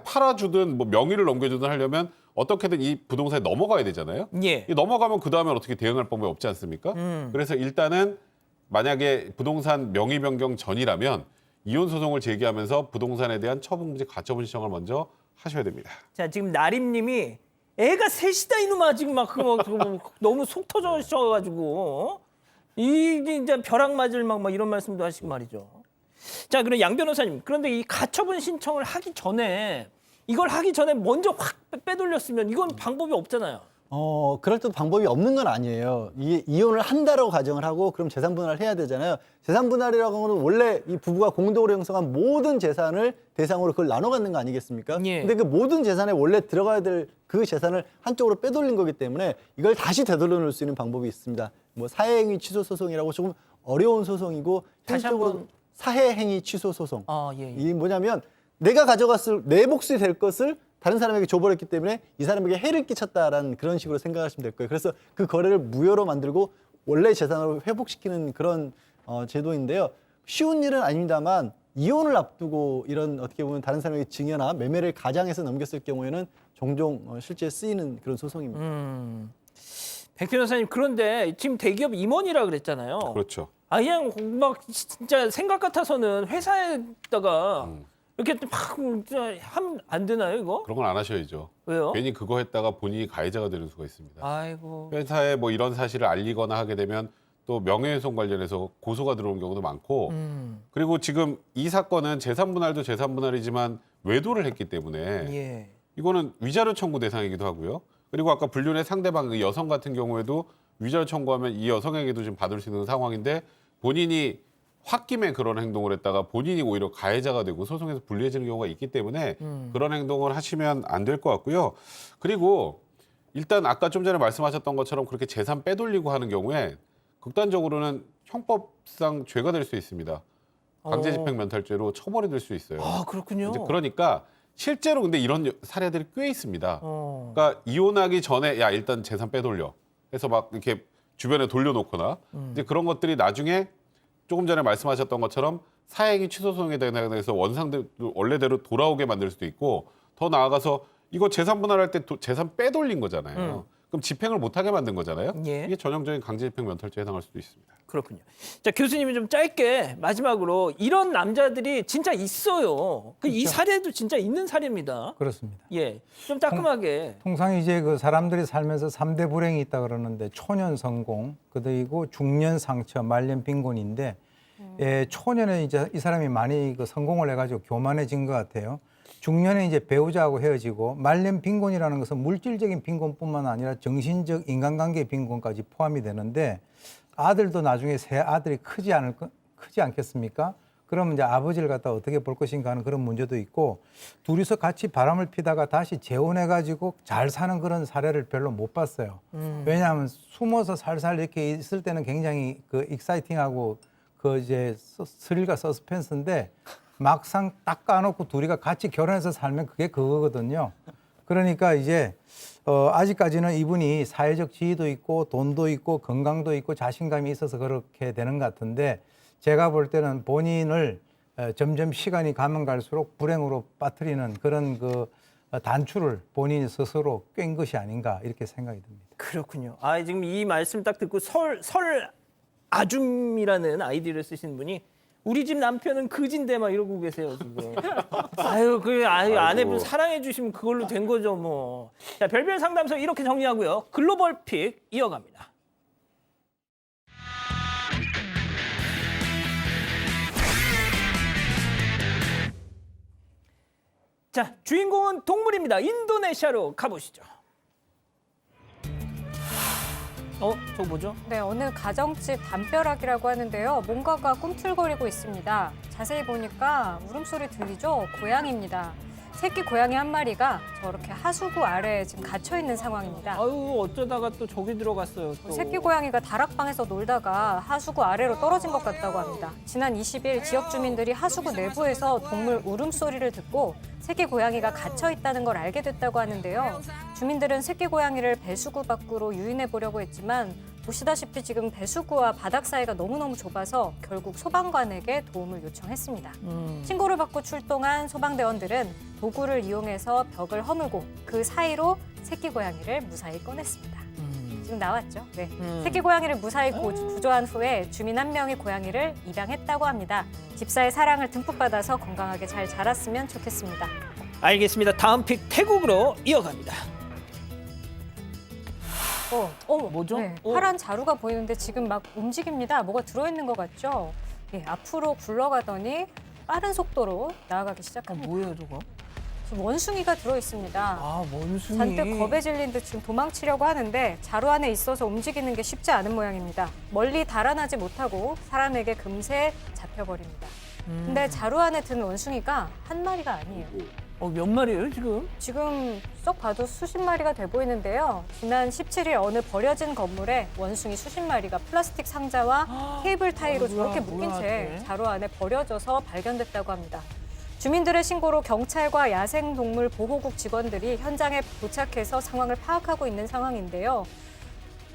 팔아주든 뭐 명의를 넘겨주든 하려면 어떻게든 이 부동산에 넘어가야 되잖아요. 예. 이 넘어가면 그 다음에 어떻게 대응할 방법이 없지 않습니까? 그래서 일단은 만약에 부동산 명의 변경 전이라면 이혼 소송을 제기하면서 부동산에 대한 처분금지 가처분 신청을 먼저 하셔야 됩니다. 자, 지금 나림님이 애가 셋이다 이놈아 지금 막 그거 너무 속 터져가지고 이 이제 벼락 맞을 막 이런 말씀도 하시고 말이죠. 자, 그럼 양 변호사님 그런데 이 가처분 신청을 하기 전에 이걸 하기 전에 먼저 확 빼돌렸으면 이건 방법이 없잖아요. 그럴 때도 방법이 없는 건 아니에요. 이게 이혼을 한다라고 가정을 하고 그럼 재산 분할을 해야 되잖아요. 재산 분할이라고 하는 원래 이 부부가 공동으로 형성한 모든 재산을 대상으로 그걸 나눠 갖는 거 아니겠습니까? 예. 근데 그 모든 재산에 원래 들어가야 될 그 재산을 한쪽으로 빼돌린 거기 때문에 이걸 다시 되돌려 놓을 수 있는 방법이 있습니다. 뭐 사회행위 취소 소송이라고 조금 어려운 소송이고 다시 현실적으로 한번. 사회행위 취소 소송. 예. 이게 뭐냐면 내가 가져갔을 내 몫이 될 것을 다른 사람에게 줘버렸기 때문에 이 사람에게 해를 끼쳤다라는 그런 식으로 생각하시면 될 거예요. 그래서 그 거래를 무효로 만들고 원래 재산으로 회복시키는 그런 제도인데요. 쉬운 일은 아닙니다만 이혼을 앞두고 이런 어떻게 보면 다른 사람에게 증여나 매매를 가장해서 넘겼을 경우에는 종종 실제 쓰이는 그런 소송입니다. 백 변호사님 그런데 지금 대기업 임원이라 그랬잖아요. 그렇죠. 그냥 막 진짜 생각 같아서는 회사에다가 이렇게 막 하면 안 되나요 이거? 그런 건 안 하셔야죠. 왜요? 괜히 그거 했다가 본인이 가해자가 되는 수가 있습니다. 아이고. 회사에 뭐 이런 사실을 알리거나 하게 되면 또 명예훼손 관련해서 고소가 들어온 경우도 많고 그리고 지금 이 사건은 재산 분할도 재산 분할이지만 외도를 했기 때문에 예. 이거는 위자료 청구 대상이기도 하고요. 그리고 아까 불륜의 상대방 그 여성 같은 경우에도 위자료 청구하면 이 여성에게도 지금 받을 수 있는 상황인데 본인이 홧김에 그런 행동을 했다가 본인이 오히려 가해자가 되고 소송에서 불리해지는 경우가 있기 때문에 그런 행동을 하시면 안 될 것 같고요. 그리고 일단 아까 좀 전에 말씀하셨던 것처럼 그렇게 재산 빼돌리고 하는 경우에 극단적으로는 형법상 죄가 될 수 있습니다. 강제집행면탈죄로 처벌이 될 수 있어요. 아, 그렇군요. 이제 그러니까 실제로 근데 이런 사례들이 꽤 있습니다. 그러니까 이혼하기 전에 야 일단 재산 빼돌려 해서 막 이렇게 주변에 돌려놓거나 이제 그런 것들이 나중에 조금 전에 말씀하셨던 것처럼 사행위 취소 소송에 대해서 원상대로 원래대로 돌아오게 만들 수도 있고 더 나아가서 이거 재산 분할할 때 재산 빼돌린 거잖아요. 그럼 집행을 못하게 만든 거잖아요. 예. 이게 전형적인 강제집행 면탈죄에 해당할 수도 있습니다. 그렇군요. 자, 교수님이 좀 짧게 마지막으로 이런 남자들이 진짜 있어요. 이 사례도 진짜 있는 사례입니다. 그렇습니다. 예, 좀 따끔하게. 통상 이제 그 사람들이 살면서 3대 불행이 있다 그러는데 초년 성공, 그리고 중년 상처, 말년 빈곤인데 초년에 이제 이 사람이 많이 그 성공을 해가지고 교만해진 것 같아요. 중년에 이제 배우자하고 헤어지고 말년 빈곤이라는 것은 물질적인 빈곤뿐만 아니라 정신적 인간관계 빈곤까지 포함이 되는데 아들도 나중에 새 아들이 크지 않겠습니까? 그러면 이제 아버지를 갖다 어떻게 볼 것인가 하는 그런 문제도 있고 둘이서 같이 바람을 피다가 다시 재혼해가지고 잘 사는 그런 사례를 별로 못 봤어요. 왜냐하면 숨어서 살살 이렇게 있을 때는 굉장히 그 익사이팅하고 그 이제 스릴과 서스펜스인데 막상 딱 까놓고 둘이가 같이 결혼해서 살면 그게 그거거든요. 그러니까 이제 아직까지는 이분이 사회적 지위도 있고 돈도 있고 건강도 있고 자신감이 있어서 그렇게 되는 것 같은데 제가 볼 때는 본인을 점점 시간이 가면 갈수록 불행으로 빠뜨리는 그런 그 단추를 본인이 스스로 꿰인 것이 아닌가 이렇게 생각이 듭니다. 그렇군요. 아, 지금 이 말씀 딱 듣고 설 아줌이라는 아이디를 쓰신 분이 우리 집 남편은 그진데 막 이러고 계세요 지금. 아유, 아내분 사랑해 주시면 그걸로 된 거죠 뭐. 자, 별별 상담소 이렇게 정리하고요. 글로벌 픽 이어갑니다. 자, 주인공은 동물입니다. 인도네시아로 가보시죠. 저거 뭐죠? 네, 어느 가정집 담벼락이라고 하는데요. 뭔가가 꿈틀거리고 있습니다. 자세히 보니까 울음소리 들리죠? 고양이입니다. 새끼 고양이 한 마리가 저렇게 하수구 아래에 지금 갇혀 있는 상황입니다. 아유, 어쩌다가 또 저기 들어갔어요. 또. 새끼 고양이가 다락방에서 놀다가 하수구 아래로 떨어진 것 같다고 합니다. 지난 20일 지역 주민들이 하수구 내부에서 동물 울음소리를 듣고 새끼 고양이가 갇혀 있다는 걸 알게 됐다고 하는데요. 주민들은 새끼 고양이를 배수구 밖으로 유인해 보려고 했지만 보시다시피 지금 배수구와 바닥 사이가 너무너무 좁아서 결국 소방관에게 도움을 요청했습니다. 신고를 받고 출동한 소방대원들은 도구를 이용해서 벽을 허물고 그 사이로 새끼 고양이를 무사히 꺼냈습니다. 지금 나왔죠? 네. 새끼 고양이를 무사히 구조한 후에 주민 한 명이 고양이를 입양했다고 합니다. 집사의 사랑을 듬뿍 받아서 건강하게 잘 자랐으면 좋겠습니다. 알겠습니다. 다음 픽 태국으로 이어갑니다. 뭐죠? 네, 파란 자루가 보이는데 지금 막 움직입니다. 뭐가 들어있는 것 같죠? 예, 앞으로 굴러가더니 빠른 속도로 나아가기 시작합니다. 뭐예요, 저거? 지금 원숭이가 들어있습니다. 아, 원숭이. 잔뜩 겁에 질린 듯 지금 도망치려고 하는데 자루 안에 있어서 움직이는 게 쉽지 않은 모양입니다. 멀리 달아나지 못하고 사람에게 금세 잡혀버립니다. 근데 자루 안에 든 원숭이가 한 마리가 아니에요. 몇 마리예요, 지금? 지금 쏙 봐도 수십 마리가 돼 보이는데요. 지난 17일 어느 버려진 건물에 원숭이 수십 마리가 플라스틱 상자와 케이블 타이로 저렇게 묶인 채 자루 안에 버려져서 발견됐다고 합니다. 주민들의 신고로 경찰과 야생동물 보호국 직원들이 현장에 도착해서 상황을 파악하고 있는 상황인데요.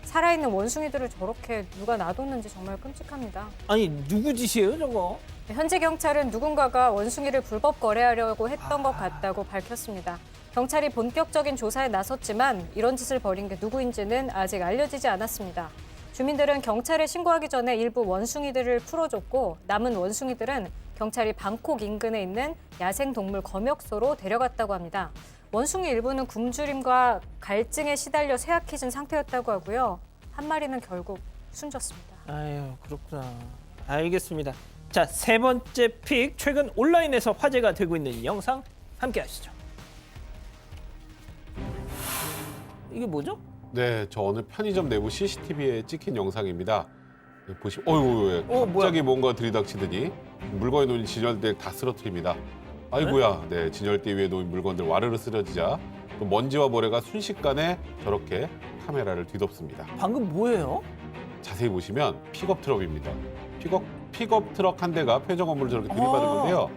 살아있는 원숭이들을 저렇게 누가 놔뒀는지 정말 끔찍합니다. 아니, 누구 짓이에요, 저거? 현재 경찰은 누군가가 원숭이를 불법 거래하려고 했던 것 같다고 밝혔습니다. 경찰이 본격적인 조사에 나섰지만 이런 짓을 벌인 게 누구인지는 아직 알려지지 않았습니다. 주민들은 경찰에 신고하기 전에 일부 원숭이들을 풀어줬고 남은 원숭이들은 경찰이 방콕 인근에 있는 야생동물 검역소로 데려갔다고 합니다. 원숭이 일부는 굶주림과 갈증에 시달려 쇠약해진 상태였다고 하고요. 한 마리는 결국 숨졌습니다. 아유, 그렇구나. 알겠습니다. 자, 세 번째 픽, 최근 온라인에서 화제가 되고 있는 영상 함께 하시죠. 이게 뭐죠? 네, 저 어느 편의점 내부 CCTV에 찍힌 영상입니다. 네, 보시면 갑자기 뭐야? 뭔가 들이닥치더니 물건에 놓인 진열대를 다 쓰러뜨립니다. 아이고야, 네, 진열대 위에 놓인 물건들 와르르 쓰러지자 또 먼지와 모래가 순식간에 저렇게 카메라를 뒤덮습니다. 방금 뭐예요? 자세히 보시면 픽업 트럭입니다. 픽업 트럭 한 대가 편의점 건물을 저렇게 들이받은 건데요.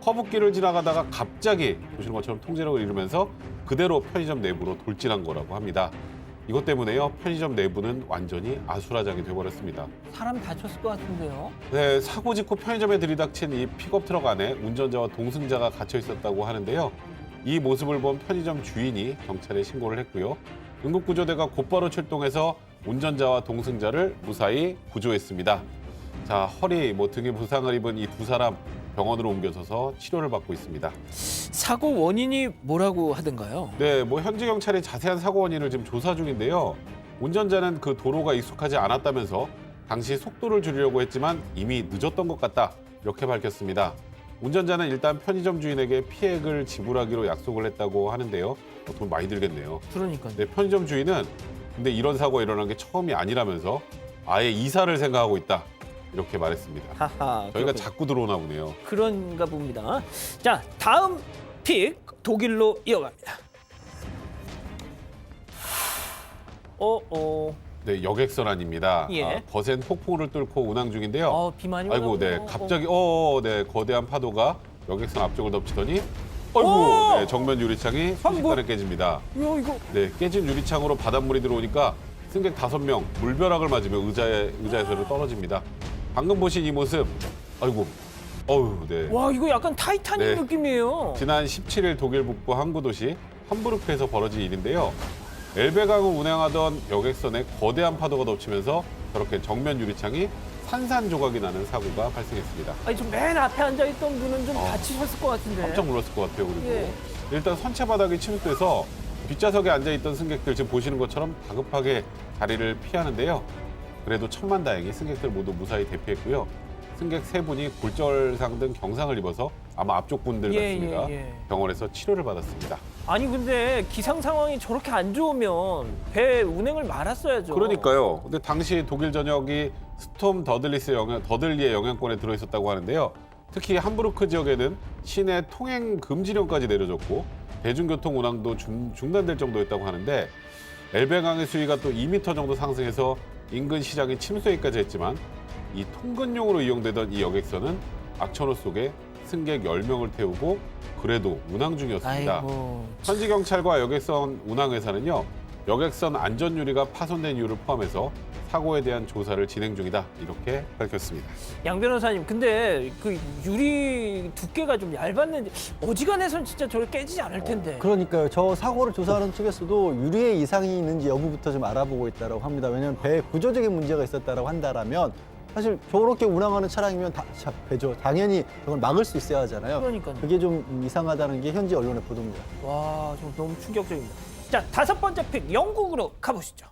커브길을 지나가다가 갑자기 보시는 것처럼 통제력을 잃으면서 그대로 편의점 내부로 돌진한 거라고 합니다. 이것 때문에요. 편의점 내부는 완전히 아수라장이 돼버렸습니다. 사람 다쳤을 것 같은데요. 네, 사고 직후 편의점에 들이닥친 이 픽업 트럭 안에 운전자와 동승자가 갇혀 있었다고 하는데요. 이 모습을 본 편의점 주인이 경찰에 신고를 했고요. 응급구조대가 곧바로 출동해서 운전자와 동승자를 무사히 구조했습니다. 자, 허리, 등에 부상을 입은 이 두 사람 병원으로 옮겨져서 치료를 받고 있습니다. 사고 원인이 뭐라고 하던가요? 네, 현지 경찰이 자세한 사고 원인을 지금 조사 중인데요. 운전자는 그 도로가 익숙하지 않았다면서 당시 속도를 줄이려고 했지만 이미 늦었던 것 같다. 이렇게 밝혔습니다. 운전자는 일단 편의점 주인에게 피해액을 지불하기로 약속을 했다고 하는데요. 돈 많이 들겠네요. 그러니까요. 네, 편의점 주인은 근데 이런 사고가 일어난 게 처음이 아니라면서 아예 이사를 생각하고 있다. 이렇게 말했습니다. 하하. 저희가 그렇군요. 자꾸 들어오나 보네요. 그런가 봅니다. 자, 다음 픽 독일로 이어갑니다. 네, 여객선안입니다. 예. 거센 폭풍우를 뚫고 운항 중인데요. 비 많이 아이고, 오나 네, 보다. 갑자기 네, 거대한 파도가 여객선 앞쪽을 덮치더니 오! 아이고, 네, 정면 유리창이 뭐- 순식간에 깨집니다. 이거 네, 깨진 유리창으로 바닷물이 들어오니까 승객 5명 물벼락을 맞으며 의자에서 떨어집니다. 방금 보신 이 모습, 아이고, 네. 와, 이거 약간 타이타닉 네. 느낌이에요. 지난 17일 독일 북부 항구 도시 함부르크에서 벌어진 일인데요. 엘베강을 운행하던 여객선에 거대한 파도가 덮치면서 저렇게 정면 유리창이 산산조각이 나는 사고가 발생했습니다. 아니, 저 맨 앞에 앉아 있던 분은 좀 다치셨을 것 같은데. 깜짝 놀랐을 것 같아요. 그리고 예. 일단 선체 바닥이 침수돼서 뒷좌석에 앉아 있던 승객들 지금 보시는 것처럼 다급하게 다리를 피하는데요. 그래도 천만다행히 승객들 모두 무사히 대피했고요. 승객 3분이 골절상 등 경상을 입어서 아마 앞쪽 분들 같습니다. 병원에서 치료를 받았습니다. 아니, 근데 기상 상황이 저렇게 안 좋으면 배 운행을 말았어야죠. 그러니까요. 근데 당시 독일 전역이 스톰 더들리의 영향권에 들어있었다고 하는데요. 특히 함부르크 지역에는 시내 통행 금지령까지 내려졌고 대중교통 운항도 중단될 정도였다고 하는데 엘베강의 수위가 또 2m 정도 상승해서 인근 시장이 침수해까지 했지만 이 통근용으로 이용되던 이 여객선은 악천후 속에 승객 10명을 태우고 그래도 운항 중이었습니다. 아이고. 현지 경찰과 여객선 운항회사는요. 여객선 안전유리가 파손된 이유를 포함해서 사고에 대한 조사를 진행 중이다. 이렇게 밝혔습니다. 양 변호사님, 근데 그 유리 두께가 좀 얇았는지 어지간해선 진짜 저게 깨지지 않을 텐데. 그러니까요. 저 사고를 조사하는 측에서도 유리에 이상이 있는지 여부부터 좀 알아보고 있다고 합니다. 왜냐하면 배에 구조적인 문제가 있었다고 한다면 사실 저렇게 운항하는 차량이면 배죠. 당연히 그걸 막을 수 있어야 하잖아요. 그러니까요. 그게 좀 이상하다는 게 현지 언론의 보도입니다. 와, 좀 너무 충격적입니다. 자, 5번째 픽 영국으로 가보시죠.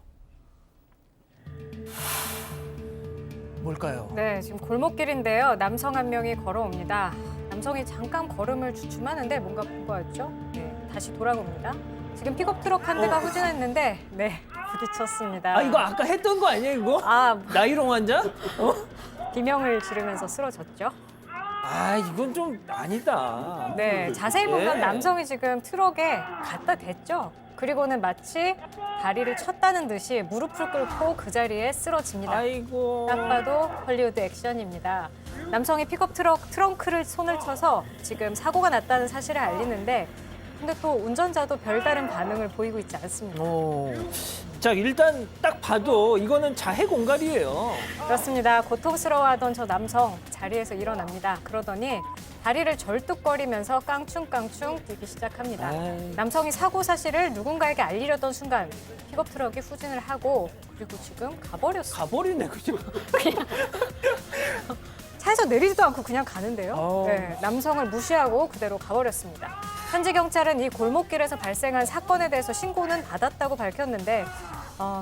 뭘까요? 네, 지금 골목길인데요. 남성 한 명이 걸어옵니다. 남성이 잠깐 걸음을 주춤하는데 뭔가 본 거 같죠? 네, 다시 돌아봅니다. 지금 픽업 트럭 한 대가 후진했는데 네, 부딪혔습니다. 아, 이거 아까 했던 거 아니에요, 이거? 아, 나이롱 환자? 비명을 지르면서 쓰러졌죠. 아, 이건 좀 아니다. 네, 자세히 보면 예. 남성이 지금 트럭에 갖다 댔죠. 그리고는 마치 다리를 쳤다는 듯이 무릎을 꿇고 그 자리에 쓰러집니다. 아이고. 딱 봐도 헐리우드 액션입니다. 남성이 픽업 트럭 트렁크를 손을 쳐서 지금 사고가 났다는 사실을 알리는데 근데 또 운전자도 별다른 반응을 보이고 있지 않습니다. 자, 일단 딱 봐도 이거는 자해 공갈이에요. 그렇습니다. 고통스러워하던 저 남성 자리에서 일어납니다. 그러더니 다리를 절뚝거리면서 깡충깡충 뛰기 시작합니다. 아이. 남성이 사고 사실을 누군가에게 알리려던 순간 픽업 트럭이 후진을 하고 그리고 지금 가버렸어요. 가버리네, 그죠? 차에서 내리지도 않고 그냥 가는데요. 어. 네, 남성을 무시하고 그대로 가버렸습니다. 현지 경찰은 이 골목길에서 발생한 사건에 대해서 신고는 받았다고 밝혔는데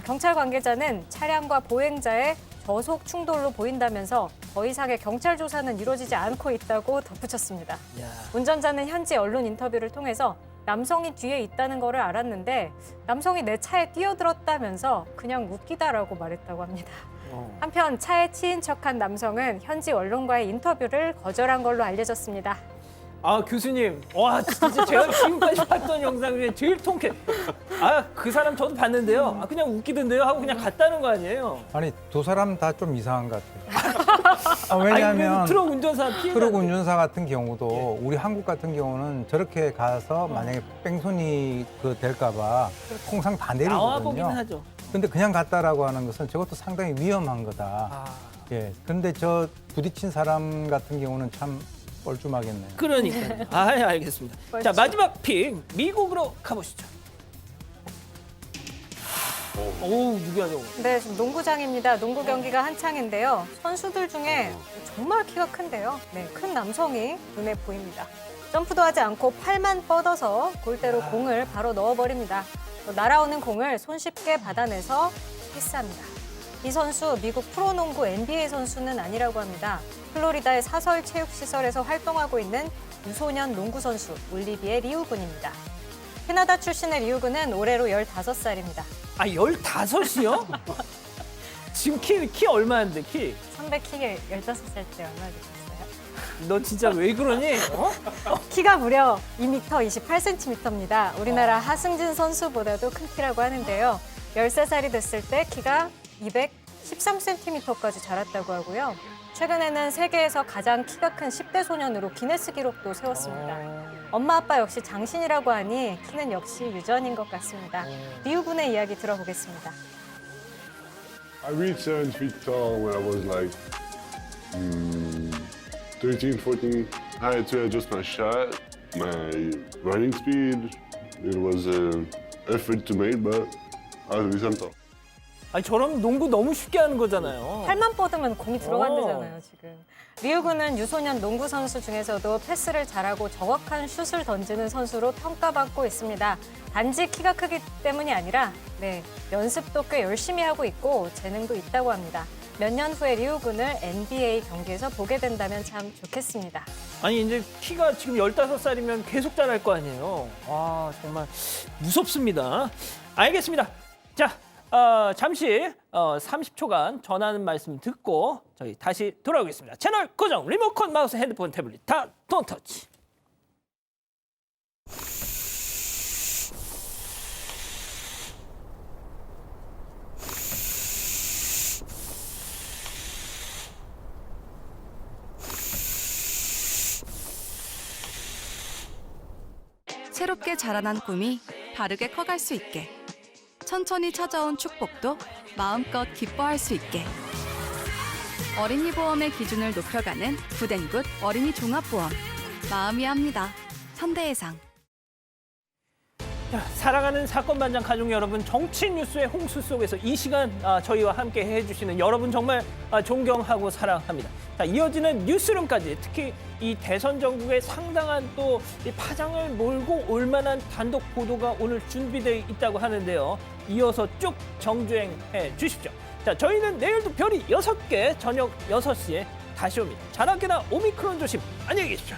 경찰 관계자는 차량과 보행자의 저속 충돌로 보인다면서 더 이상의 경찰 조사는 이루어지지 않고 있다고 덧붙였습니다. 야. 운전자는 현지 언론 인터뷰를 통해서 남성이 뒤에 있다는 거를 알았는데 남성이 내 차에 뛰어들었다면서 그냥 웃기다라고 말했다고 합니다. 한편 차에 치인 척한 남성은 현지 언론과의 인터뷰를 거절한 걸로 알려졌습니다. 아 교수님, 와 진짜 제가 지금까지 봤던 영상 중에 제일 통쾌. 아 그 사람 저도 봤는데요. 아 그냥 웃기던데요 하고 그냥 갔다는 거 아니에요? 아니 두 사람 다 좀 이상한 것 같아요. 왜냐하면 트럭 운전사 피해. 트럭 운전사 같은 경우도 우리 한국 같은 경우는 저렇게 가서 만약에 뺑소니 될까봐 항상 다 나와 보긴 내리거든요. 하죠. 근데 그냥 갔다라고 하는 것은 저것도 상당히 위험한 거다. 아, 예. 그런데 저 부딪힌 사람 같은 경우는 참 뻘쭘하겠네요. 그러니까요. 아 알겠습니다. 자 마지막 픽 미국으로 가보시죠. 오 누구야 저거? 네, 지금 농구장입니다. 농구 경기가 한창인데요. 선수들 중에 정말 키가 큰데요. 네, 큰 남성이 눈에 보입니다. 점프도 하지 않고 팔만 뻗어서 골대로 공을 바로 넣어버립니다. 또 날아오는 공을 손쉽게 받아내서 패스합니다. 이 선수 미국 프로농구 NBA 선수는 아니라고 합니다. 플로리다의 사설 체육시설에서 활동하고 있는 유소년 농구 선수 올리비에 리우군입니다. 캐나다 출신의 리우군은 올해로 15살입니다. 아 15이요? 지금 키 얼마인데 키? 선배 키가 15살 때 얼마나 되셨어요? 너 진짜 왜 그러니? 어? 키가 무려 2m 28cm입니다. 우리나라 하승진 선수보다도 큰 키라고 하는데요. 13살이 됐을 때 키가 213cm까지 자랐다고 하고요. 최근에는 세계에서 가장 키가 큰 10대 소년으로 기네스 기록도 세웠습니다. 엄마 아빠 역시 장신이라고 하니 키는 역시 유전인 것 같습니다. 리우 군의 이야기 들어보겠습니다. I reached 7 feet tall when I was like 13, 14. I had to adjust my shot, my running speed. It was an effort to make, but I was resentful. 아니 저럼 농구 너무 쉽게 하는 거잖아요. 팔만 뻗으면 공이 들어간다잖아요, 지금. 리우 군은 유소년 농구 선수 중에서도 패스를 잘하고 정확한 슛을 던지는 선수로 평가받고 있습니다. 단지 키가 크기 때문이 아니라 연습도 꽤 열심히 하고 있고 재능도 있다고 합니다. 몇 년 후에 리우 군을 NBA 경기에서 보게 된다면 참 좋겠습니다. 아니 이제 키가 지금 15살이면 계속 자랄 거 아니에요. 와 정말 무섭습니다. 알겠습니다. 자 잠시 30초간 전하는 말씀 듣고 저희 다시 돌아오겠습니다. 채널 고정, 리모컨, 마우스, 핸드폰, 태블릿 다 돈터치. 새롭게 자라난 꿈이 바르게 커갈 수 있게, 천천히 찾아온 축복도 마음껏 기뻐할 수 있게, 어린이 보험의 기준을 높여가는 굿앤굿 어린이 종합보험, 마음이 합니다. 현대해상. 자, 사랑하는 사건반장 가족 여러분, 정치 뉴스의 홍수 속에서 이 시간 저희와 함께 해주시는 여러분 정말 존경하고 사랑합니다. 자, 이어지는 뉴스룸까지 특히 이 대선 전국에 상당한 또 이 파장을 몰고 올 만한 단독 보도가 오늘 준비되어 있다고 하는데요. 이어서 쭉 정주행해 주십시오. 자, 저희는 내일도 별이 6개 저녁 6시에 다시 옵니다. 자나깨나 오미크론 조심. 안녕히 계십시오.